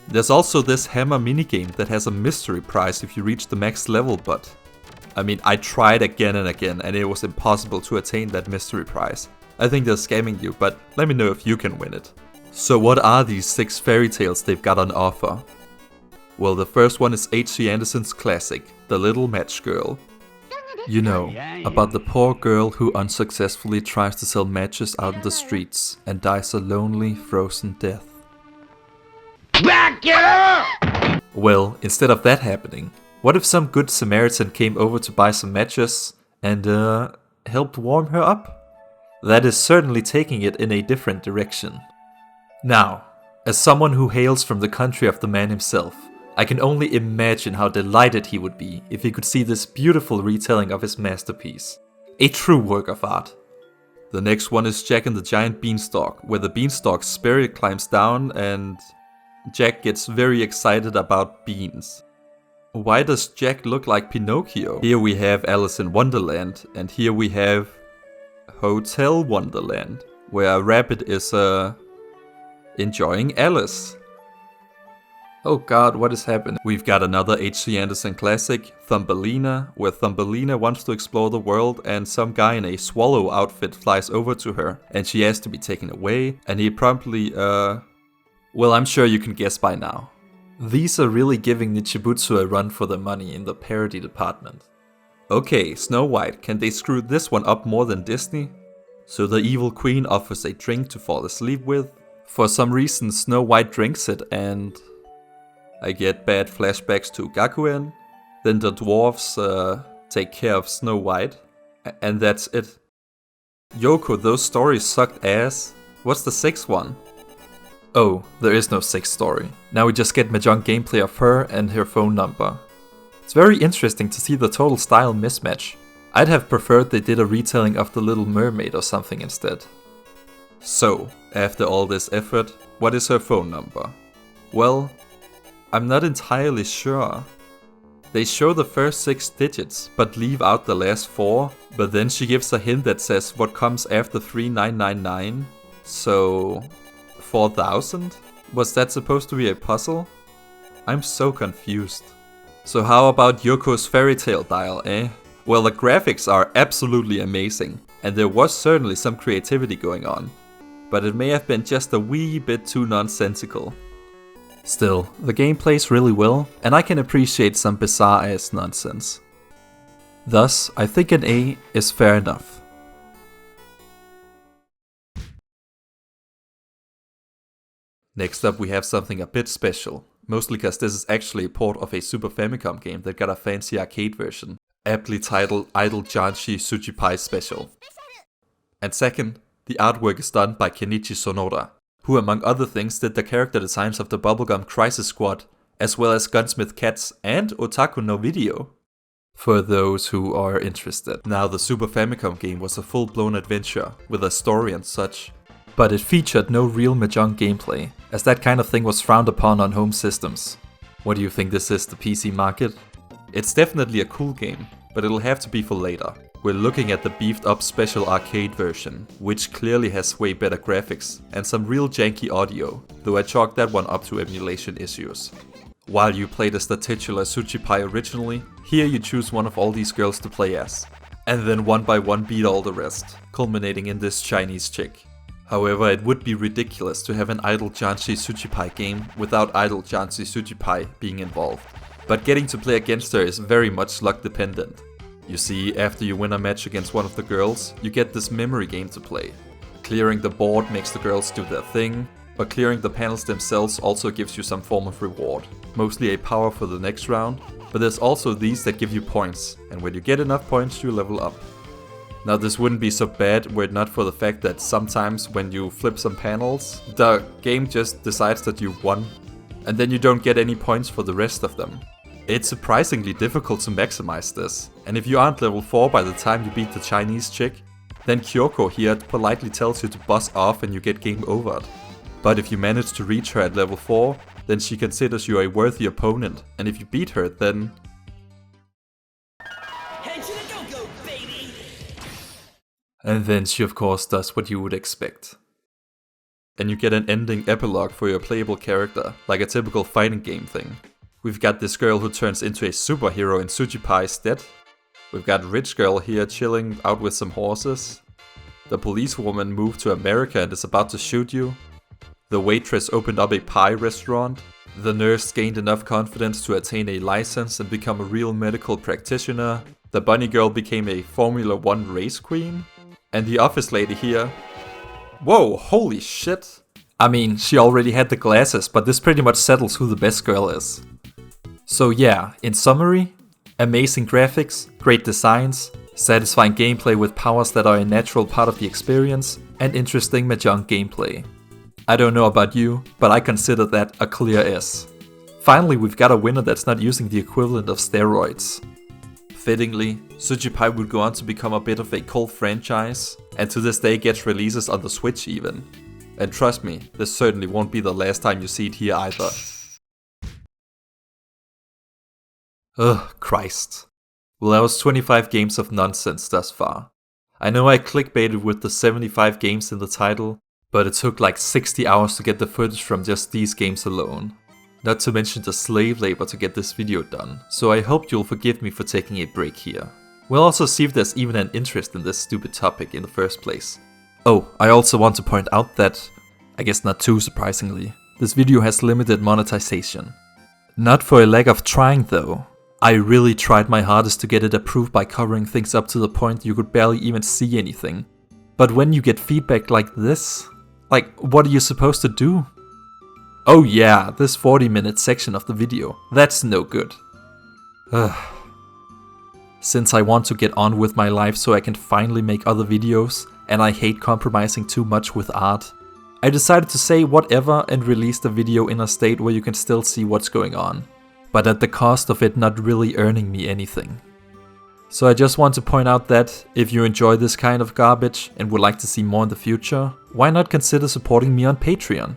There's also this hammer minigame that has a mystery prize if you reach the max level, but I mean, I tried again and again and it was impossible to attain that mystery prize. I think they're scamming you, but let me know if you can win it. So what are these 6 fairy tales they've got on offer? Well, the first one is H.C. Andersen's classic, The Little Match Girl. You know, about the poor girl who unsuccessfully tries to sell matches out in the streets and dies a lonely, frozen death. Well, instead of that happening, what if some good Samaritan came over to buy some matches and helped warm her up? That is certainly taking it in a different direction. Now, as someone who hails from the country of the man himself, I can only imagine how delighted he would be if he could see this beautiful retelling of his masterpiece. A true work of art. The next one is Jack and the Giant Beanstalk, where the beanstalk's spirit climbs down and Jack gets very excited about beans. Why does Jack look like Pinocchio? Here we have Alice in Wonderland, and here we have Hotel Wonderland, where a rabbit is enjoying Alice. Oh god, what is happening? We've got another H.C. Andersen classic, Thumbelina, where Thumbelina wants to explore the world and some guy in a swallow outfit flies over to her and she has to be taken away and he promptly, well, I'm sure you can guess by now. These are really giving Nichibutsu a run for their money in the parody department. Okay, Snow White, can they screw this one up more than Disney? So the evil queen offers a drink to fall asleep with. For some reason Snow White drinks it and I get bad flashbacks to Gakuen. Then the dwarves take care of Snow White. And that's it. Ryuko, those stories sucked ass. What's the 6th one? Oh, there is no 6th story. Now we just get Mahjong gameplay of her and her phone number. It's very interesting to see the total style mismatch. I'd have preferred they did a retelling of The Little Mermaid or something instead. So, after all this effort, what is her phone number? Well, I'm not entirely sure. They show the first 6 digits, but leave out the last 4, but then she gives a hint that says what comes after 3999, so 4000? Was that supposed to be a puzzle? I'm so confused. So how about Yoko's Fairy Tale Dial, eh? Well, the graphics are absolutely amazing, and there was certainly some creativity going on, but it may have been just a wee bit too nonsensical. Still, the game plays really well, and I can appreciate some bizarre ass nonsense. Thus, I think an A is fair enough. Next up we have something a bit special, mostly cause this is actually a port of a Super Famicom game that got a fancy arcade version, aptly titled Idol Janshi Suchie-Pai Special. And second, the artwork is done by Kenichi Sonoda, who among other things did the character designs of the Bubblegum Crisis Squad, as well as Gunsmith Cats and Otaku no Video. For those who are interested. Now the Super Famicom game was a full-blown adventure, with a story and such, but it featured no real Mahjong gameplay, as that kind of thing was frowned upon on home systems. What do you think this is, the PC market? It's definitely a cool game, but it'll have to be for later. We're looking at the beefed up special arcade version, which clearly has way better graphics and some real janky audio, though I chalked that one up to emulation issues. While you played as the titular Suchie-Pai originally, here you choose one of all these girls to play as. And then one by one beat all the rest, culminating in this Chinese chick. However, it would be ridiculous to have an idle Janshi Suchie-Pai game without idle Janshi Suchie-Pai being involved. But getting to play against her is very much luck dependent. You see, after you win a match against one of the girls, you get this memory game to play. Clearing the board makes the girls do their thing, but clearing the panels themselves also gives you some form of reward. Mostly a power for the next round, but there's also these that give you points, and when you get enough points you level up. Now this wouldn't be so bad were it not for the fact that sometimes when you flip some panels, the game just decides that you won, and then you don't get any points for the rest of them. It's surprisingly difficult to maximize this, and if you aren't level 4 by the time you beat the Chinese chick, then Kyoko here politely tells you to buzz off and you get game overed. But if you manage to reach her at level 4, then she considers you a worthy opponent, and if you beat her, then... And then she of course does what you would expect. And you get an ending epilogue for your playable character, like a typical fighting game thing. We've got this girl who turns into a superhero in Suchie-Pai's stead. We've got rich girl here chilling out with some horses. The policewoman moved to America and is about to shoot you. The waitress opened up a pie restaurant. The nurse gained enough confidence to attain a license and become a real medical practitioner. The bunny girl became a Formula 1 race queen. And the office lady here... Whoa, holy shit! I mean, she already had the glasses, but this pretty much settles who the best girl is. So yeah, in summary, amazing graphics, great designs, satisfying gameplay with powers that are a natural part of the experience, and interesting Mahjong gameplay. I don't know about you, but I consider that a clear S. Finally, we've got a winner that's not using the equivalent of steroids. Fittingly, Suchie-Pai would go on to become a bit of a cult franchise, and to this day gets releases on the Switch even. And trust me, this certainly won't be the last time you see it here either. Ugh, Christ. Well, that was 25 games of nonsense thus far. I know I clickbaited with the 75 games in the title, but it took like 60 hours to get the footage from just these games alone. Not to mention the slave labor to get this video done, so I hope you'll forgive me for taking a break here. We'll also see if there's even an interest in this stupid topic in the first place. Oh, I also want to point out that, I guess not too surprisingly, this video has limited monetization. Not for a lack of trying though. I really tried my hardest to get it approved by covering things up to the point you could barely even see anything. But when you get feedback like this, like, what are you supposed to do? Oh yeah, this 40-minute section of the video, that's no good. Since I want to get on with my life so I can finally make other videos, and I hate compromising too much with art, I decided to say whatever and release the video in a state where you can still see what's going on, but at the cost of it not really earning me anything. So I just want to point out that, if you enjoy this kind of garbage and would like to see more in the future, why not consider supporting me on Patreon?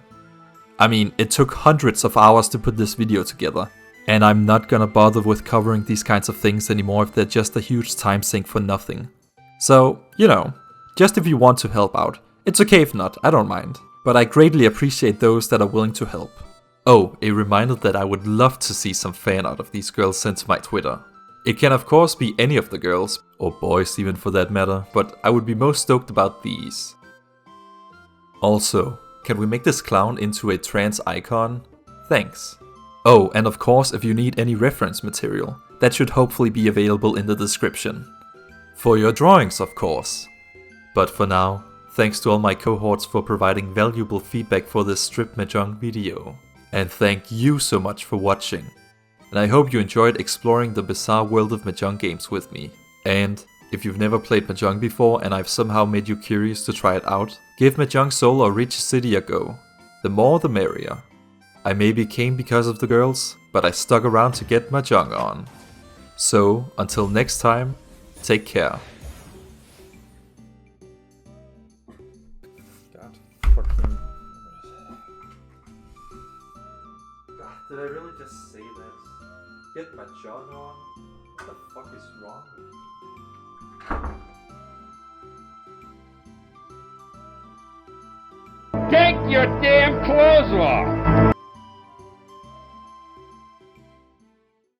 I mean, it took hundreds of hours to put this video together, and I'm not gonna bother with covering these kinds of things anymore if they're just a huge time sink for nothing. So, you know, just if you want to help out. It's okay if not, I don't mind. But I greatly appreciate those that are willing to help. Oh, a reminder that I would love to see some fan art of these girls sent to my Twitter. It can of course be any of the girls, or boys even for that matter, but I would be most stoked about these. Also, can we make this clown into a trans icon? Thanks. Oh, and of course if you need any reference material, that should hopefully be available in the description. For your drawings of course. But for now, thanks to all my cohorts for providing valuable feedback for this strip Mahjong video. And thank you so much for watching. And I hope you enjoyed exploring the bizarre world of Mahjong games with me. And if you've never played Mahjong before and I've somehow made you curious to try it out, give Mahjong Seoul or Ridge City a go. The more the merrier. I maybe came because of the girls, but I stuck around to get Mahjong on. So, until next time, take care. Did I really just say that? Get Mahjong on? What the fuck is wrong with me? Take your damn clothes off!